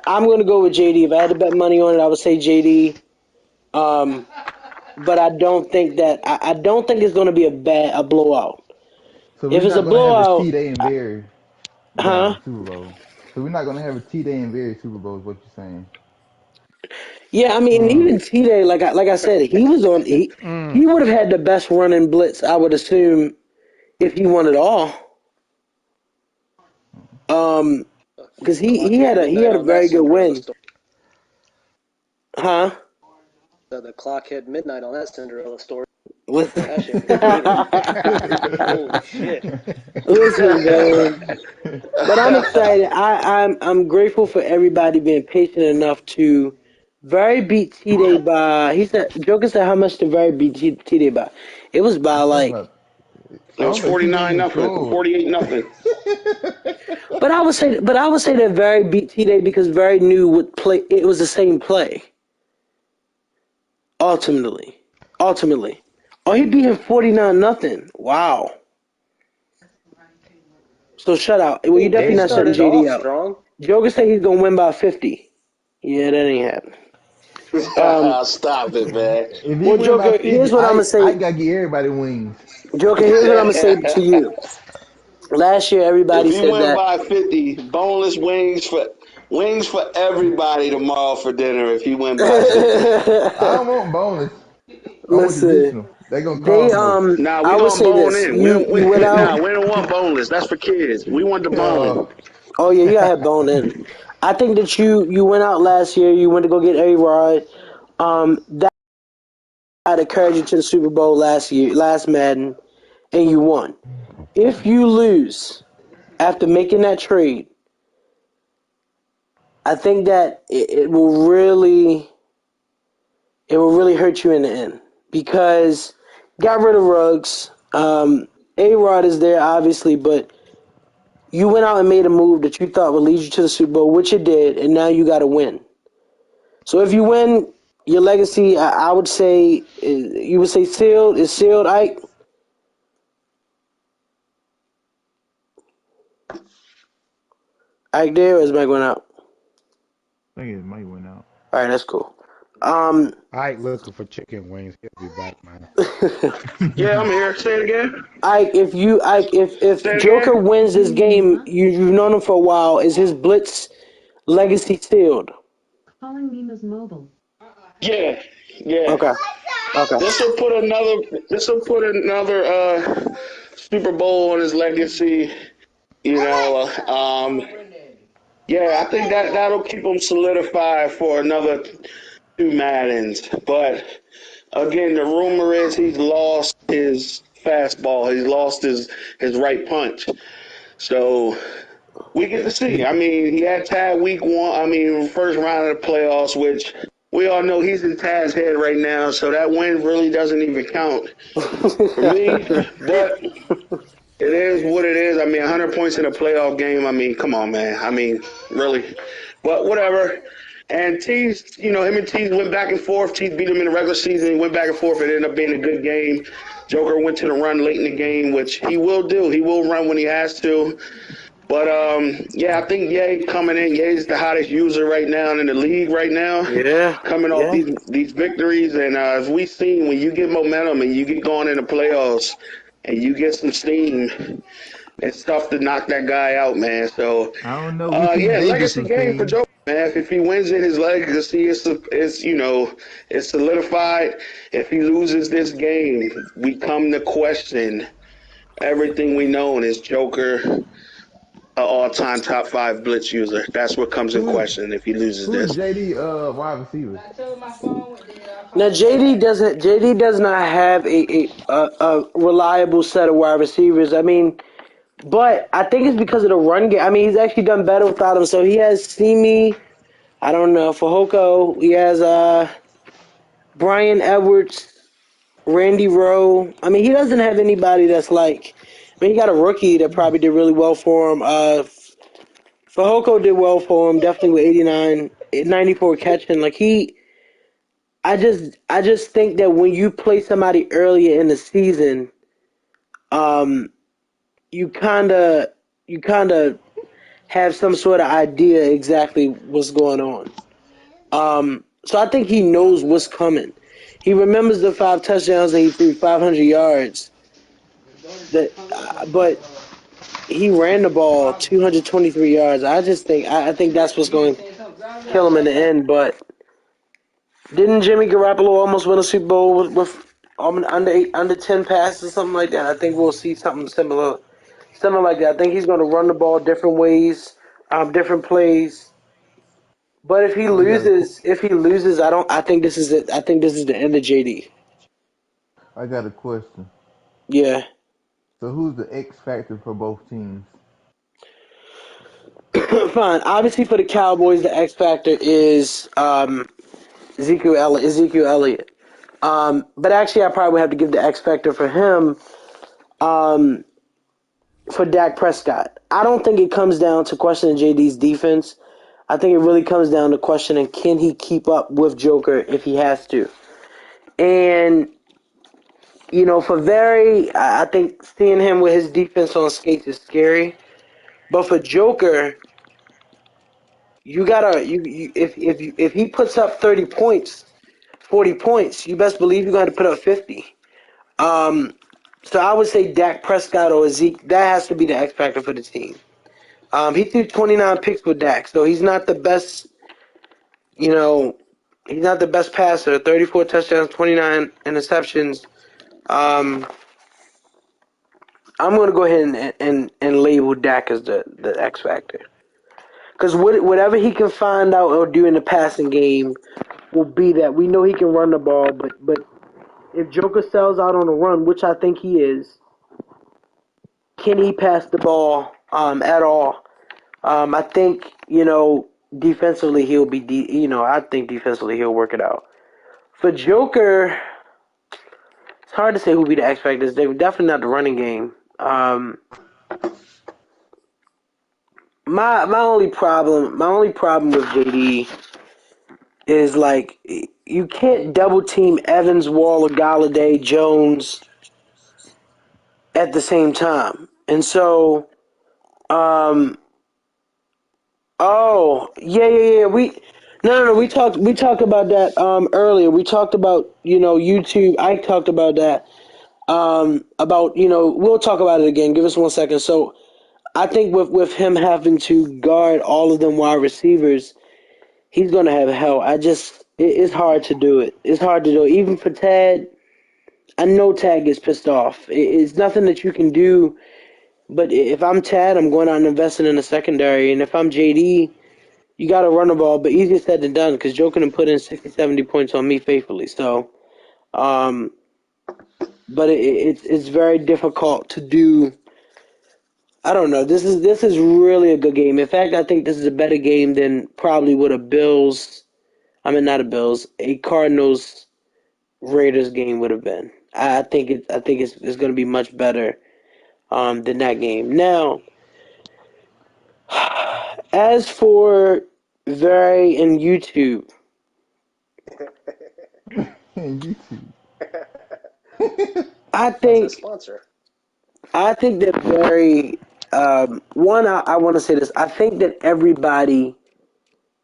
I'm going to go with JD. If I had to bet money on it, I would say JD. Um, but I don't think it's going to be a blowout. So If we're it's a not gonna have a blowout, cheat day in Very huh? Super Bowl. So we're not gonna have a cheat day in Very Super Bowl. Is what you're saying? Yeah, I mean, Mm. even T-Day, like I said, he Mm. would have had the best running blitz, I would assume, if he won it all. Um, because he Clock hit he had midnight a on that very good Cinderella win, story. huh? The clock hit midnight on that Cinderella story. Listen, That shit was brutal. Holy shit. listen, man. But I'm excited. I'm grateful for everybody being patient enough to Very beat T-Day by. He said Joker said how much did Very beat T-Day by? It was by I think like. about. I It was don't think TJ 49 even nothing, scored. 48 nothing. But I would say that Very beat T-Day because Very knew what play. It was the same play. Ultimately, ultimately. Oh, he beat him 49 nothing. Wow. So shut out. Well, you They definitely not shutting started JD off out. strong. Joker said he's gonna win by 50. Yeah, that ain't happening. Stop it, man. If he Well, win by Joker, 50, here's what I'm gonna I say. gotta give everybody wings. Joker, here's what I'm gonna say to you. Last year, If everybody he said win that. by 50, boneless wings for everybody tomorrow for dinner. If he win by 50. I don't want bonus. I want Listen, traditional. They gonna they cost more. Nah, we I would gonna say bone this. in. You went out. We don't want boneless. That's for kids. We want the Uh, bone. Oh yeah, you gotta have bone in. I think that you went out last year. You went to go get A Rod. That carried you to the Super Bowl last Madden, and you won. If you lose after making that trade, I think that it will really hurt you in the end because got rid of Ruggs. A Rod is there obviously, but you went out and made a move that you thought would lead you to the Super Bowl, which it did, and now you got to win. So if you win, your legacy, I would say, you would say sealed. Is sealed, Ike? Ike there, or is Mike going out? I think his mic went out. All right, that's cool. I ain't looking for chicken wings. He'll be back, man. Yeah, I'm here. Say it again. If Say it Joker again. wins this game, you've known him for a while. Is his Blitz legacy sealed? Yeah, yeah. Okay. Okay. This will put another Super Bowl on his legacy. You know, yeah, I think that'll keep him solidified for another two Maddens. But again, the rumor is he's lost his fastball. He's lost his right punch. So we get to see. I mean, he had Tad week one. I mean, first round of the playoffs, which we all know he's in Tad's head right now. So that win really doesn't even count for me. But it is what it is. I mean, 100 points in a playoff game. I mean, come on, man. I mean, really. But whatever. And Tease, you know, him and Tease went back and forth. Tease beat him in the regular season. He went back and forth. It ended up being a good game. Joker went to the run late in the game, which he will do. He will run when he has to. But yeah, I think Ye coming in. Ye's the hottest user right now in the league right now. Yeah. Coming off Yeah. these victories, and as we've seen, when you get momentum and you get going in the playoffs, and you get some steam, it's tough to knock that guy out, man. So I don't know. We see yeah, Jay get legacy some game for steam. Joker, man. If he wins it, his legacy is you know, it's solidified. If he loses this game, we come to question everything we know, and is Joker all-time top 5 blitz user. That's what comes in Who is question if he loses who is this. JD wide receiver? Now JD does not have a reliable set of wide receivers. I mean, but I think it's because of the run game. I mean, he's actually done better without him. So he has Simi. I don't know for Hoko. He has Brian Edwards, Randy Rowe. I mean, he doesn't have anybody that's like. I mean, he got a rookie that probably did really well for him. Fahoko did well for him, definitely with 89, 94 catching. Like I just think that when you play somebody earlier in the season, um, you kind of have some sort of idea exactly what's going on. So I think he knows what's coming. He remembers the 5 touchdowns that he threw, 500 yards. But he ran the ball 223 yards. I think that's what's going to kill him in the end. But didn't Jimmy Garoppolo almost win a Super Bowl with under 10 passes or something like that? I think we'll see something like that. I think he's going to run the ball different ways, different plays. But I got a if he loses, I don't. I think this is it. I think this is the end of JD. I got a question. Yeah. So who's the X factor for both teams? Fine. Obviously, for the Cowboys, the X factor is Ezekiel Elliott. But actually, I probably would have to give the X factor for him um, for Dak Prescott. I don't think it comes down to questioning JD's defense. I think it really comes down to questioning can he keep up with Joker if he has to. And, you know, for I think seeing him with his defense on skates is scary. But for Joker, you gotta if he puts up 30 points, 40 points, you best believe you're gonna put up 50. Um, so I would say Dak Prescott or Zeke. That has to be the X factor for the team. He threw 29 picks with Dak, so he's not the best. You know, he's not the best passer. 34 touchdowns, 29 interceptions. Um, I'm gonna go ahead and label Dak as the X factor. Because whatever he can find out or do in the passing game will be that. We know he can run the ball, but if Joker sells out on a run, which I think he is, can he pass the ball at all? I think defensively he'll be. I think defensively he'll work it out. For Joker, it's hard to say who'll be the X factors. They're definitely not the running game. My only problem with JD is like you can't double team Evans, Waller, Galladay, Jones at the same time, and so oh yeah. No. We talked about that earlier. We talked about YouTube. I talked about that about we'll talk about it again. Give us 1 second. So I think with him having to guard all of them wide receivers, he's gonna have hell. It's hard to do it. It's hard to do it. Even for Tad, I know Tad gets pissed off. It's nothing that you can do. But if I'm Tad, I'm going out and investing in the secondary. And if I'm JD, you got to run the ball. But easier said than done because Joe can put in 60, 70 points on me faithfully. So, but it's very difficult to do. I don't know. This is really a good game. In fact, I think this is a better game than probably what a Cardinals Raiders game would have been. I think it's going to be much better than that game. Now, as for Very and YouTube, YouTube. I That's his think sponsor. that Very one. I want to say this. I think that everybody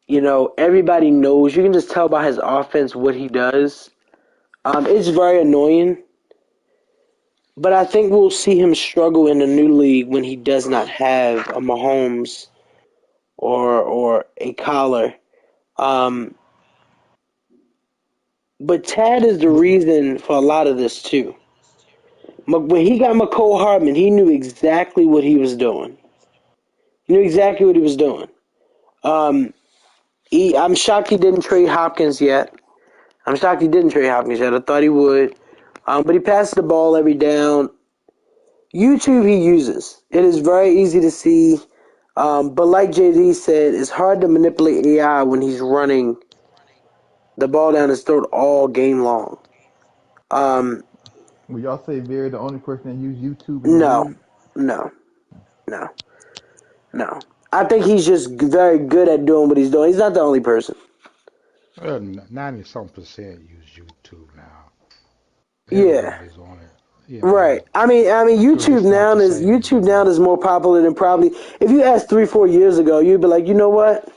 knows. You can just tell by his offense what he does. It's very annoying. But I think we'll see him struggle in the new league when he does not have a Mahomes or a Collar. But Tad is the reason for a lot of this too. When he got McCole Hardman, he knew exactly what he was doing. He knew exactly what he was doing. I'm shocked he didn't trade Hopkins yet. I thought he would. But he passes the ball every down. YouTube he uses. It is very easy to see. But like JD said, it's hard to manipulate AI when he's running the ball down his throat all game long. Would y'all say Very the only person that use YouTube in the No, league? no, no, no. I think he's just very good at doing what he's doing. He's not the only person. 90-some% use YouTube now. Yeah, Everybody's on it. right. I mean, So it's not the same YouTube now anymore. is more popular than probably if you asked 3-4 years ago, you'd be like, you know what?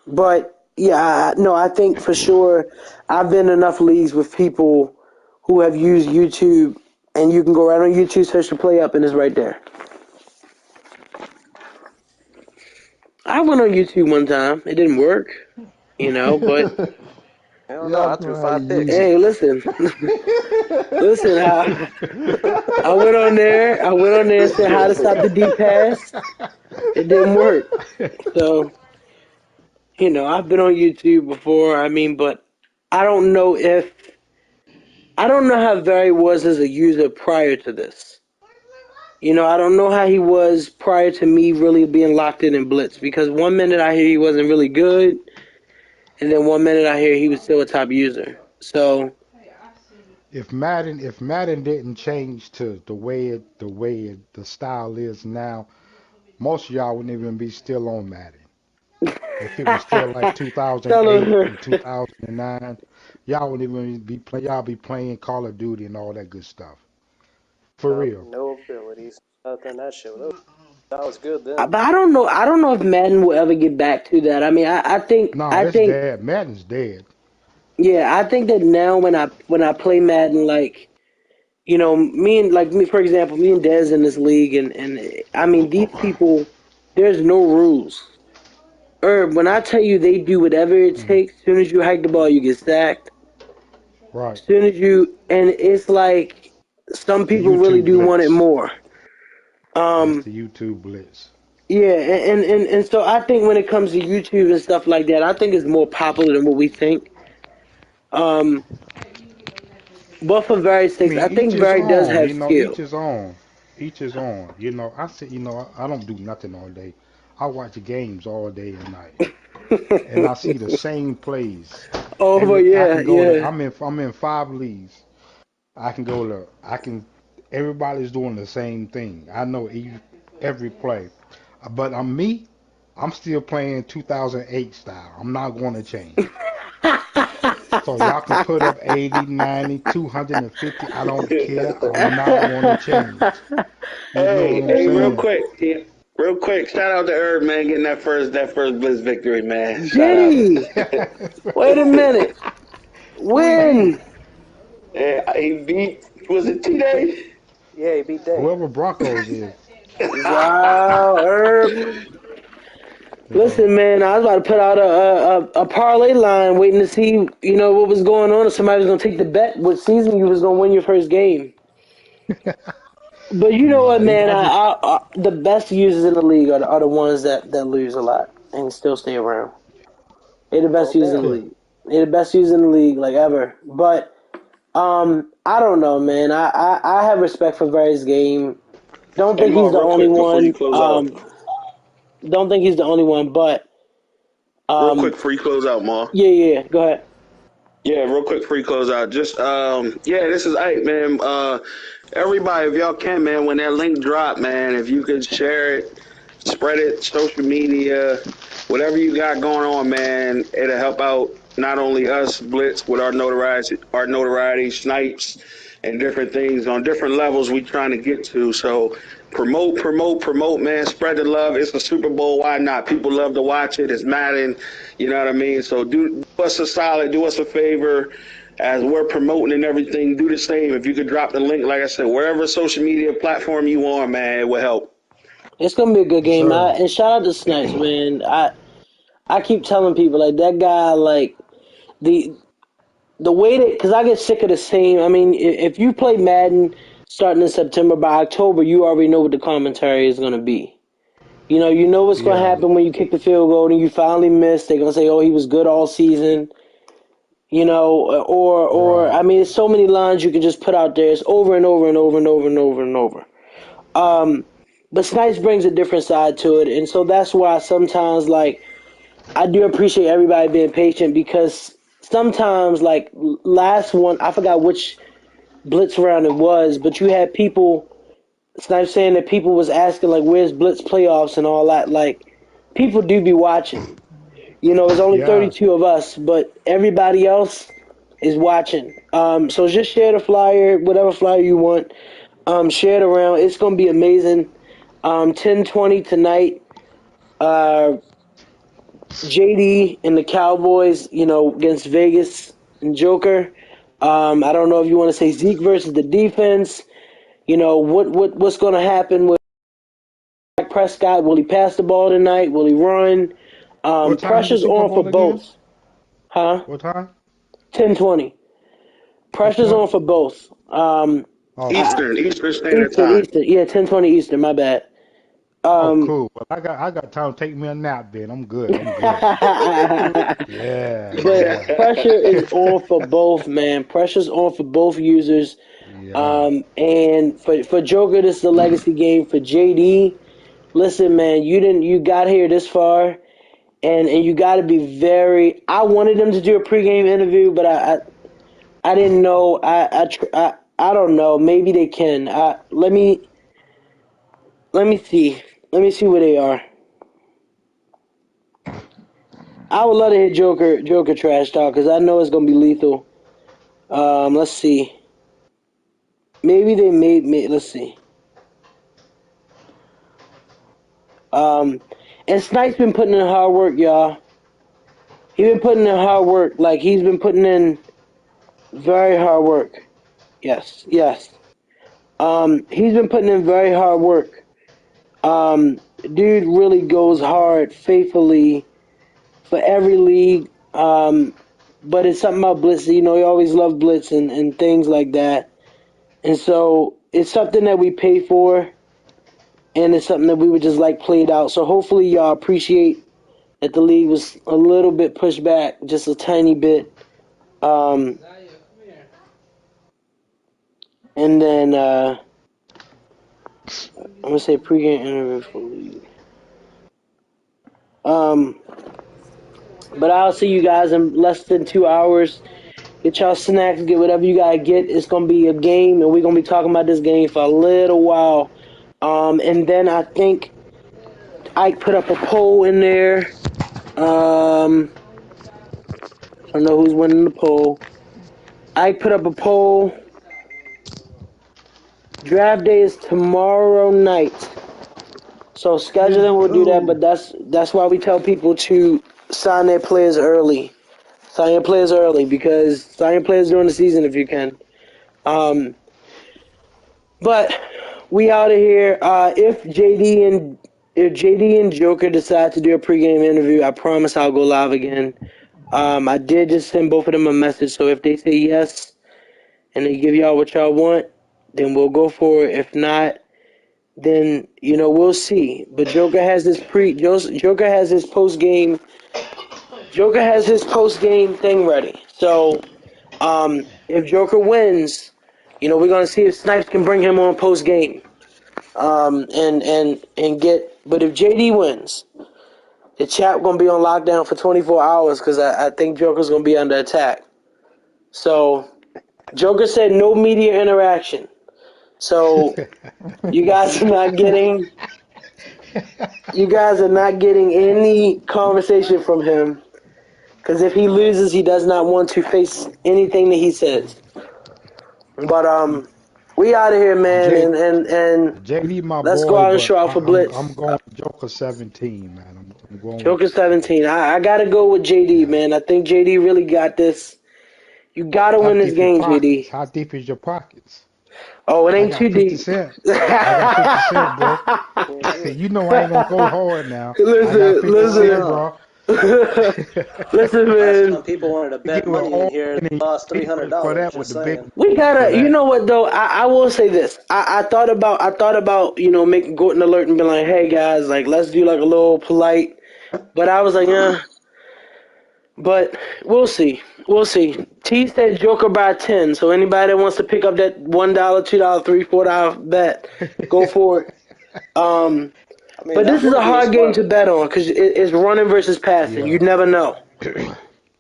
But yeah, no, I think for sure I've been in enough leagues with people who have used YouTube, and you can go right on YouTube, search the play up, and it's right there. I went on YouTube one time. It didn't work, but Hell no, Y'all I just threw know how to 5 picks. use hey, listen, listen. I went on there. And said how to stop the deep pass. It didn't work. So I've been on YouTube before. I mean, but I don't know how Barry was as a user prior to this. I don't know how he was prior to me really being locked in Blitz because 1 minute I hear he wasn't really good, and then 1 minute I hear he was still a top user. So If Madden didn't change to the style is now, most of y'all wouldn't even be still on Madden. If it was still like tell 2008 him. and 2009, y'all wouldn't even y'all be playing Call of Duty and all that good stuff. For real. No abilities. Nothing. That shit was over. That was good then. But I don't know. I don't know if Madden will ever get back to that. I mean, I think No, I it's think dead. Madden's dead. yeah, I think that now when I play Madden, like me for example, me and Dez in this league, and I mean these people, there's no rules. Herb, when I tell you they do whatever it Mm, takes, as soon as you hike the ball, you get sacked. right. As soon as you, and it's like some The people really YouTube do want it Blitz. more. That's Um, the YouTube Blitz. yeah, and so I think when it comes to YouTube and stuff like that, I think it's more popular than what we think. Um, but for various I things, mean, I each think is Barry does on. have You know, each skill. is on. Each is on. You know, I said, I don't do nothing all day. I watch the games all day and night, and I see the same plays. Oh, but I yeah, can go to. yeah. I'm in 5 leagues. I can go to. I can. Everybody's doing the same thing. I know every play, but I'm me. I'm still playing 2008 style. I'm not going to change. So y'all can put up 80, 90, 250. I don't care. I'm not going to change. You know what I'm Hey, real saying? quick, yeah, real quick. Shout out to Herb, man, getting that first Blitz victory, man. Shout Did out. he? Wait a minute. Who he beat? When? Yeah, he beat. Was it T-Day? Yeah, he beat Day. Whoever Broncos is. Wow, Herb. You know. Listen, man, I was about to put out a parlay line, waiting to see what was going on. If somebody was gonna take the bet, what season you was gonna win your first game. But you know No, what, man? I just The best users in the league are the ones that lose a lot and still stay around. They're the best Well, users in damn. the yeah. league. They're the best users in the league, like ever. But I don't know, man. I have respect for Barry's game. Don't Hey, think Ma, he's the real only quick before you one. close out. Don't think he's the only one. But Real quick um, before you close out, Ma. yeah, yeah. Go ahead. Yeah, real quick before you close out. Just yeah, this is Ike, man. Everybody, if y'all can, man, when that link drop, man, if you could share it, spread it, social media, whatever you got going on, man, it'll help out not only us Blitz with our notoriety, snipes, and different things on different levels we trying to get to. So promote, man. Spread the love. It's a Super Bowl. Why not? People love to watch it. It's Madden. You know what I mean? So do us a solid. Do us a favor. As we're promoting and everything, do the same. If you could drop the link, like I said, wherever social media platform you on, man, it will help. It's gonna be a good Yes, game. sir. And shout out to Snipes, man. I keep telling people like that guy, like the the way that because I get sick of the same. I mean, if you play Madden starting in September, by October, you already know what the commentary is gonna be. You know what's gonna Yeah. happen when you kick the field goal and you finally miss. They're gonna say, "Oh, he was good all season." Or Right. I mean, it's so many lines you can just put out there. It's over and over and over and over and over and over. Um, but Snipes brings a different side to it, and so that's why sometimes, like, I do appreciate everybody being patient because sometimes, like, last one, I forgot which Blitz round it was, but you had people, Snipes saying that people was asking, like, where's Blitz playoffs and all that. Like, people do be watching. It's only Yeah. 32 of us, but everybody else is watching. So just share the flyer, whatever flyer you want. Share it around. It's going to be amazing. 10:20 tonight. Uh, JD and the Cowboys, against Vegas and Joker. I don't know if you want to say Zeke versus the defense. What's going to happen with Dak Prescott? Will he pass the ball tonight? Will he run? What time is the Pressure's Super on for Bowl again? both. Huh? What time? 10:20. Pressure's 10:20. on for both. Okay. Eastern Standard Eastern, Time. Eastern. Yeah, 10:20 Eastern. My bad. Oh, Um, cool. Well, I got time to take me a nap, then. I'm good. I'm good. but Yeah. Yeah. pressure is on for both, man. Pressure's on for both users. Yeah. And for Joker, this is a legacy game. For JD, listen, man, you got here this far, and you got to be very. I wanted them to do a pregame interview, but I didn't know. I don't know. Maybe they can. Let me see. Let me see where they are. I would love to hear Joker trash talk because I know it's gonna be lethal. Let's see. Maybe they made me. Let's see. And Snipes been putting in hard work, y'all. He been putting in hard work. Like, he's been putting in very hard work. Yes. He's been putting in very hard work. Dude really goes hard, faithfully, for every league. But it's something about Blitz. You know, he always loved Blitz and things like that. And so it's something that we pay for, and it's something that we would just like played out. So hopefully y'all appreciate that the league was a little bit pushed back, just a tiny bit. And then I'm gonna say pregame interview for the league. But I'll see you guys in less than 2 hours. Get y'all snacks, get whatever you gotta get. It's gonna be a game, and we're gonna be talking about this game for a little while. And then I think Ike put up a poll in there. I don't know who's winning the poll. Ike put up a poll. Draft day is tomorrow night. So scheduling will do that, but that's why we tell people to sign their players early. Sign your players early, because sign your players during the season if you can. But we out of here. If JD and Joker decide to do a pregame interview, I promise I'll go live again. I did just send both of them a message, so if they say yes and they give y'all what y'all want, then we'll go for it. If not, then we'll see. But Joker has his post game thing ready. So if Joker wins, we're gonna see if Snipes can bring him on post game. And get. But if JD wins, the chat gonna be on lockdown for 24 hours because I think Joker's gonna be under attack. So Joker said no media interaction. So you guys are not getting any conversation from him, because if he loses, he does not want to face anything that he says. But we out of here, man, and JD, my let's boy, go out and but show out for Blitz. I'm going Joker 17, man. I'm going Joker 17. I gotta go with JD, man. I think JD really got this. You gotta win this game, JD. How deep is your pockets? Oh, it ain't too deep. I got 50 cents, bro. You know I ain't gonna go hard now. Listen, I got 50 cents, bro. Listen, man. Last people wanted to bet money in here and lost $300. Just saying. We gotta. You know what though? I will say this. I thought about making Gordon alert and be like, hey guys, like let's do like a little polite. But I was like, yeah. But we'll see. T said Joker by 10. So anybody that wants to pick up that $1, $2, $3, $4 bet, go for it. But this is a hard game to bet on because it's running versus passing. Yeah. You never know.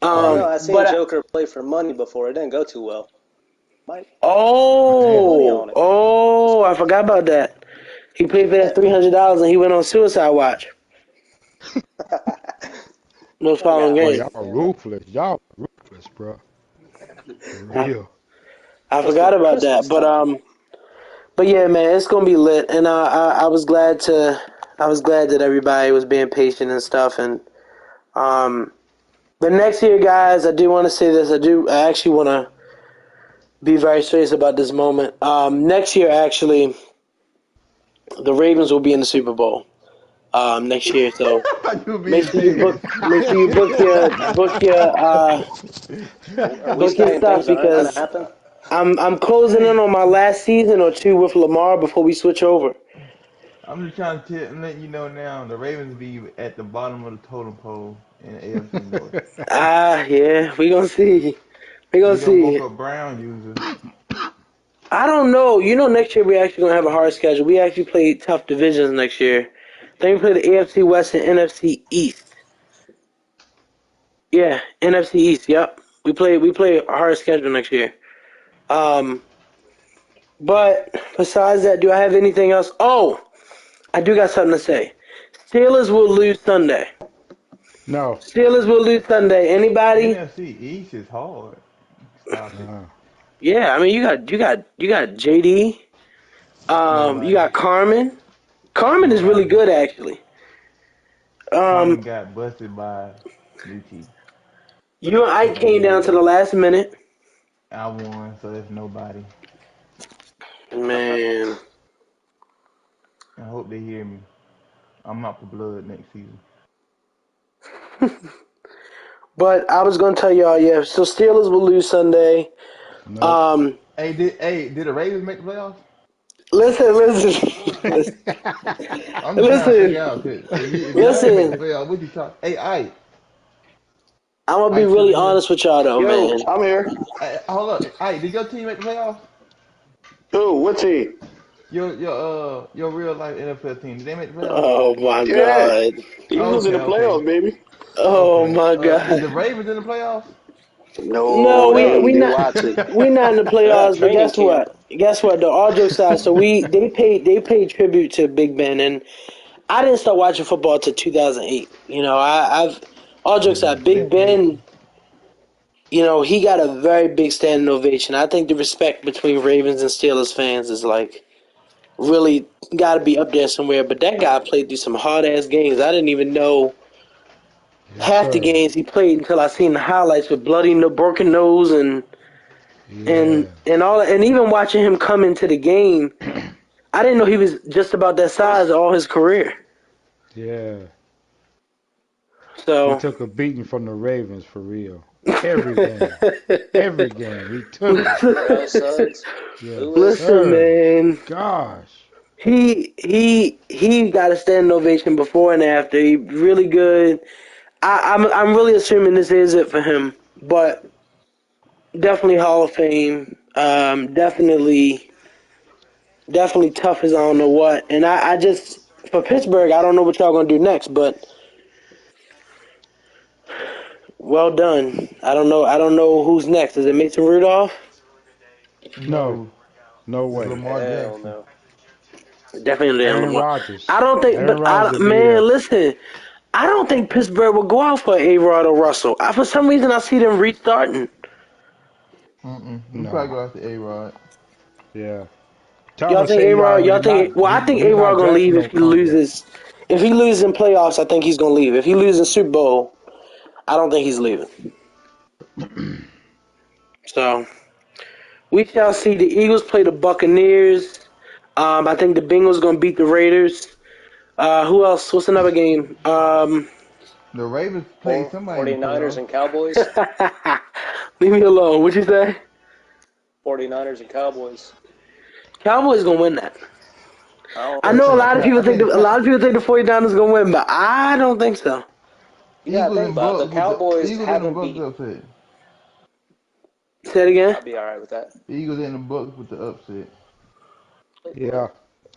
I seen Joker play for money before. It didn't go too well. I forgot about that. He played for that $300 and he went on suicide watch. Those following games. Y'all ruthless, bro. For real. I forgot about that, but yeah, man, it's gonna be lit, and I was glad that everybody was being patient and stuff, and but next year, guys, I do want to say this. I actually want to be very serious about this moment. Next year, actually, the Ravens will be in the Super Bowl. Next year, so make sure you book your stuff, because I'm closing in on my last season or two with Lamar before we switch over. I'm just trying to let you know now, the Ravens be at the bottom of the totem pole in the AFC North. Yeah, we gonna see. We gonna see. A Brown user. I don't know. Next year we actually gonna have a hard schedule. We actually play tough divisions next year. Then we play the AFC West and NFC East. Yeah, NFC East. Yep. We play a hard schedule next year. But besides that, do I have anything else? Oh, I do got something to say. Steelers will lose Sunday. No. Steelers will lose Sunday. Anybody? NFC East is hard. Yeah, I mean you got JD. You got Carmen. Carmen is really good, actually. Mine got busted by Lucci. You and Ike came down to the last minute. I won, so that's nobody. Man. I hope they hear me. I'm out for blood next season. But I was gonna tell y'all, yeah. So Steelers will lose Sunday. Nope. Um, Did the Ravens make the playoffs? listen. I'm just trying to figure Listen, out because if y'all ain't make the listen. playoffs, what you talk? Hey, I'm gonna be Ike, still really in here? honest with y'all though, Yo, man. I'm here. Hey, hold up. Hey, did your team make the playoffs? Who? What team? Your real life NFL team. Did they make the playoffs? Oh my Yeah, god. Eagles in Okay, the okay, playoffs, baby. Oh okay. my Is god. the Ravens in the playoffs? No, No, we they we they not watching. we not in the They're at playoffs. But training guess camp. what? Guess what? Though all jokes aside, so they paid tribute to Big Ben, and I didn't start watching football till 2008. I've all jokes aside, Big Ben. He got a very big standing ovation. I think the respect between Ravens and Steelers fans is like really got to be up there somewhere. But that guy played through some hard ass games. I didn't even know Yes, half the sir. games he played until I seen the highlights with bloody, no broken nose and Yeah. and and all. And even watching him come into the game, I didn't know he was just about that size all his career. Yeah. He So. took a beating from the Ravens for real. Every game. Every game. He took it. Terrell Suggs, Yes, Lewis. Listen, sir. man. Gosh. He got a standing ovation before and after. He really good. I'm really assuming this is it for him, but definitely Hall of Fame. Definitely tough as I don't know what. And I just for Pittsburgh, I don't know what y'all gonna do next, but well done. I don't know who's next. Is it Mason Rudolph? No. No, No it's way. Lamar Hell Jackson. no. Definitely Dan Aaron Lamar. Rodgers. I don't think, Aaron but Rodgers will be man, there. listen. I don't think Pittsburgh will go out for A-Rod or Russell. For some reason, I see them restarting. We probably No. go after A-Rod. Yeah. Y'all Thomas think say A-Rod? y'all Y'all you're think? not Well, I think A-Rod not gonna drafting leave no if he corner. loses. If he loses in playoffs, I think he's gonna leave. If he loses in Super Bowl, I don't think he's leaving. So we shall see. The Eagles play the Buccaneers. I think the Bengals gonna beat the Raiders. Who else? What's another game? The Ravens played somebody in the 49ers playoffs. and Cowboys. Leave me alone. What'd you say? 49ers and Cowboys. Cowboys gonna win that. I don't I think know a so. lot of people I think think a lot of people think the 49ers gonna win, but I don't think so. You gotta Eagles think and about it. Bucks The with the Cowboys Eagles and the haven't Bucks beat. upset. Say it again. I'll be all right with that. Eagles and the Bucks with the upset. Yeah.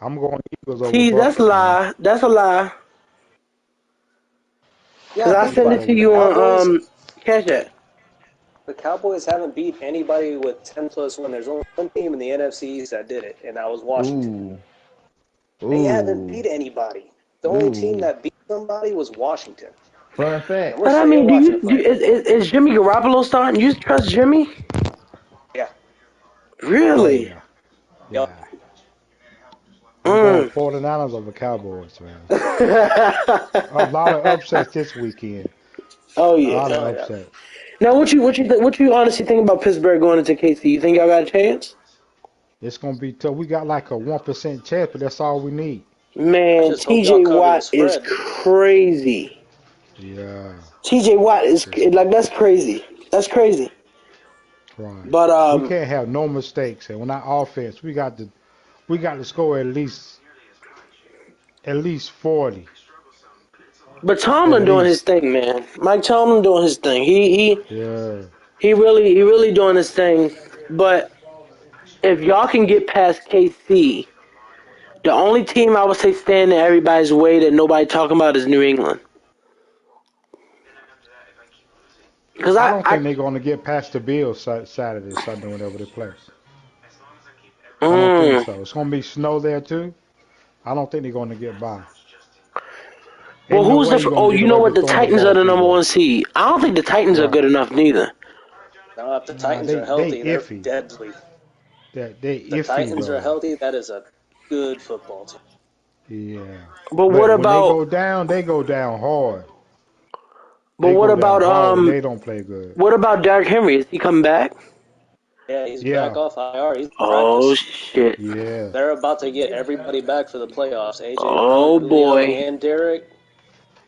I'm going Eagles over See, that's a Bucks, man. lie. That's a lie. Cause Yeah, I think Eagles sent about it it. to over The you Bucks. Cowboys. on Cash App. The Cowboys haven't beat anybody with 10 plus win. There's only one team in the NFC East that did it, and that was Washington. Ooh, They haven't ooh, beat anybody. The only team ooh. that beat somebody was Washington, Fun and fact. we're But I sitting here mean, watching them play. is Jimmy Garoppolo starting? You trust Jimmy? Yeah. Oh Really? yeah. Yep. Yeah. I'm going Mm. 49ers over Cowboys, man. A lot of upsets this weekend. Oh A yeah. lot of Oh yeah. upsets. Now, what you honestly think about Pittsburgh going into KC? You think y'all got a chance? It's gonna be tough. We got like a 1% chance, but that's all we need. I Man, just hope y'all T.J. cover the Watt is spread. crazy. Yeah. T.J. Watt is It's like that's crazy. That's crazy. right. But We can't have no mistakes. And when our offense, we got to score at least 40. but At Tomlin doing his least. thing, man. Mike Tomlin doing his thing. Yeah. He really doing his thing. But if y'all can get past KC, the only team I would say stand in everybody's way that nobody talking about is New England. Because I don't think they're gonna get past the Bills Saturday, Sunday, whenever they play. I don't think mm, so. It's gonna be snow there too. I don't think they're gonna get by. well, Ain't no who's way the? you're gonna Oh, get you know away what? with The throwing the Titans are ball the through number there. one seed. I don't think the Titans are Right. good enough neither. Now, if the Nah, Titans are they healthy, they're iffy. deadly. They The iffy, Titans are bro. healthy. That is a good football team. Yeah. But what But when about they go down hard. but They what go down about hard when they don't play good. what about Derrick Henry? Is he coming back? Yeah, he's back Yeah. off IR. He's in Oh practice. shit! Yeah. They're about to get everybody back for the playoffs. AJ Brown, Oh Julio, boy! and Derek.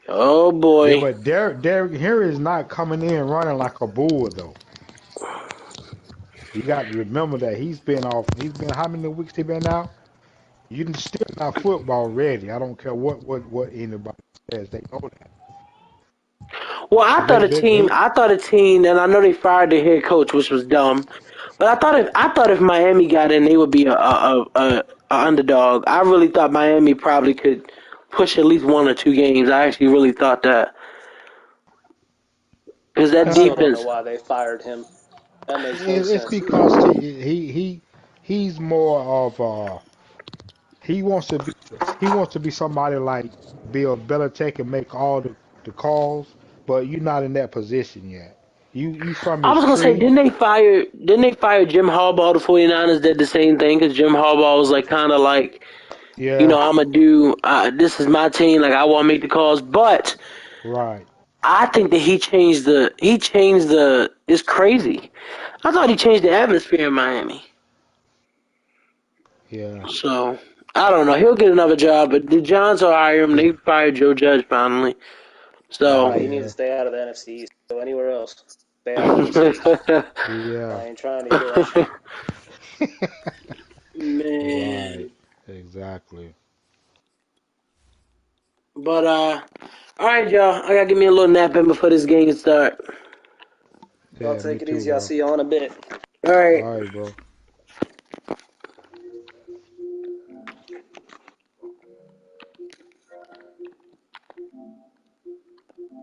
Oh Yeah, boy! but Derrick Henry is not coming in running like a bull though. You got to remember that he's been off. He's been how many weeks he been out? You can still not football ready. I don't care what anybody says. They know that. Well, So they I thought a team, and I know they fired their head coach, which was dumb. But I thought if Miami got in, they would be a underdog. I really thought Miami probably could push at least 1 or 2 games. I actually really thought that because that I still don't know defense. why they fired him. That makes no it's sense. because he's more of he wants to be somebody like Bill Belichick and make all the calls, but you're not in that position yet. You from I his was gonna say, tree. didn't they fire Jim Harbaugh? The 49ers did the same thing because Jim Harbaugh was like kind of like, Yeah, I'm gonna do. This is my team. Like I want to make the calls, but right. I think that he changed the. It's crazy. I thought he changed the atmosphere in Miami. Yeah, So I don't know. He'll get another job, but the Giants will hire him. They fired Joe Judge finally. So He needs yeah, to stay out of the NFC East. Go anywhere else. Stay out of the East. yeah. I ain't trying to hear that shit. Right. man. Exactly. But all right, y'all. I gotta give me a little nap in before this game start. Y'all Yeah, me take it too, easy. I'll bro. see y'all in a bit. All right, All right, bro.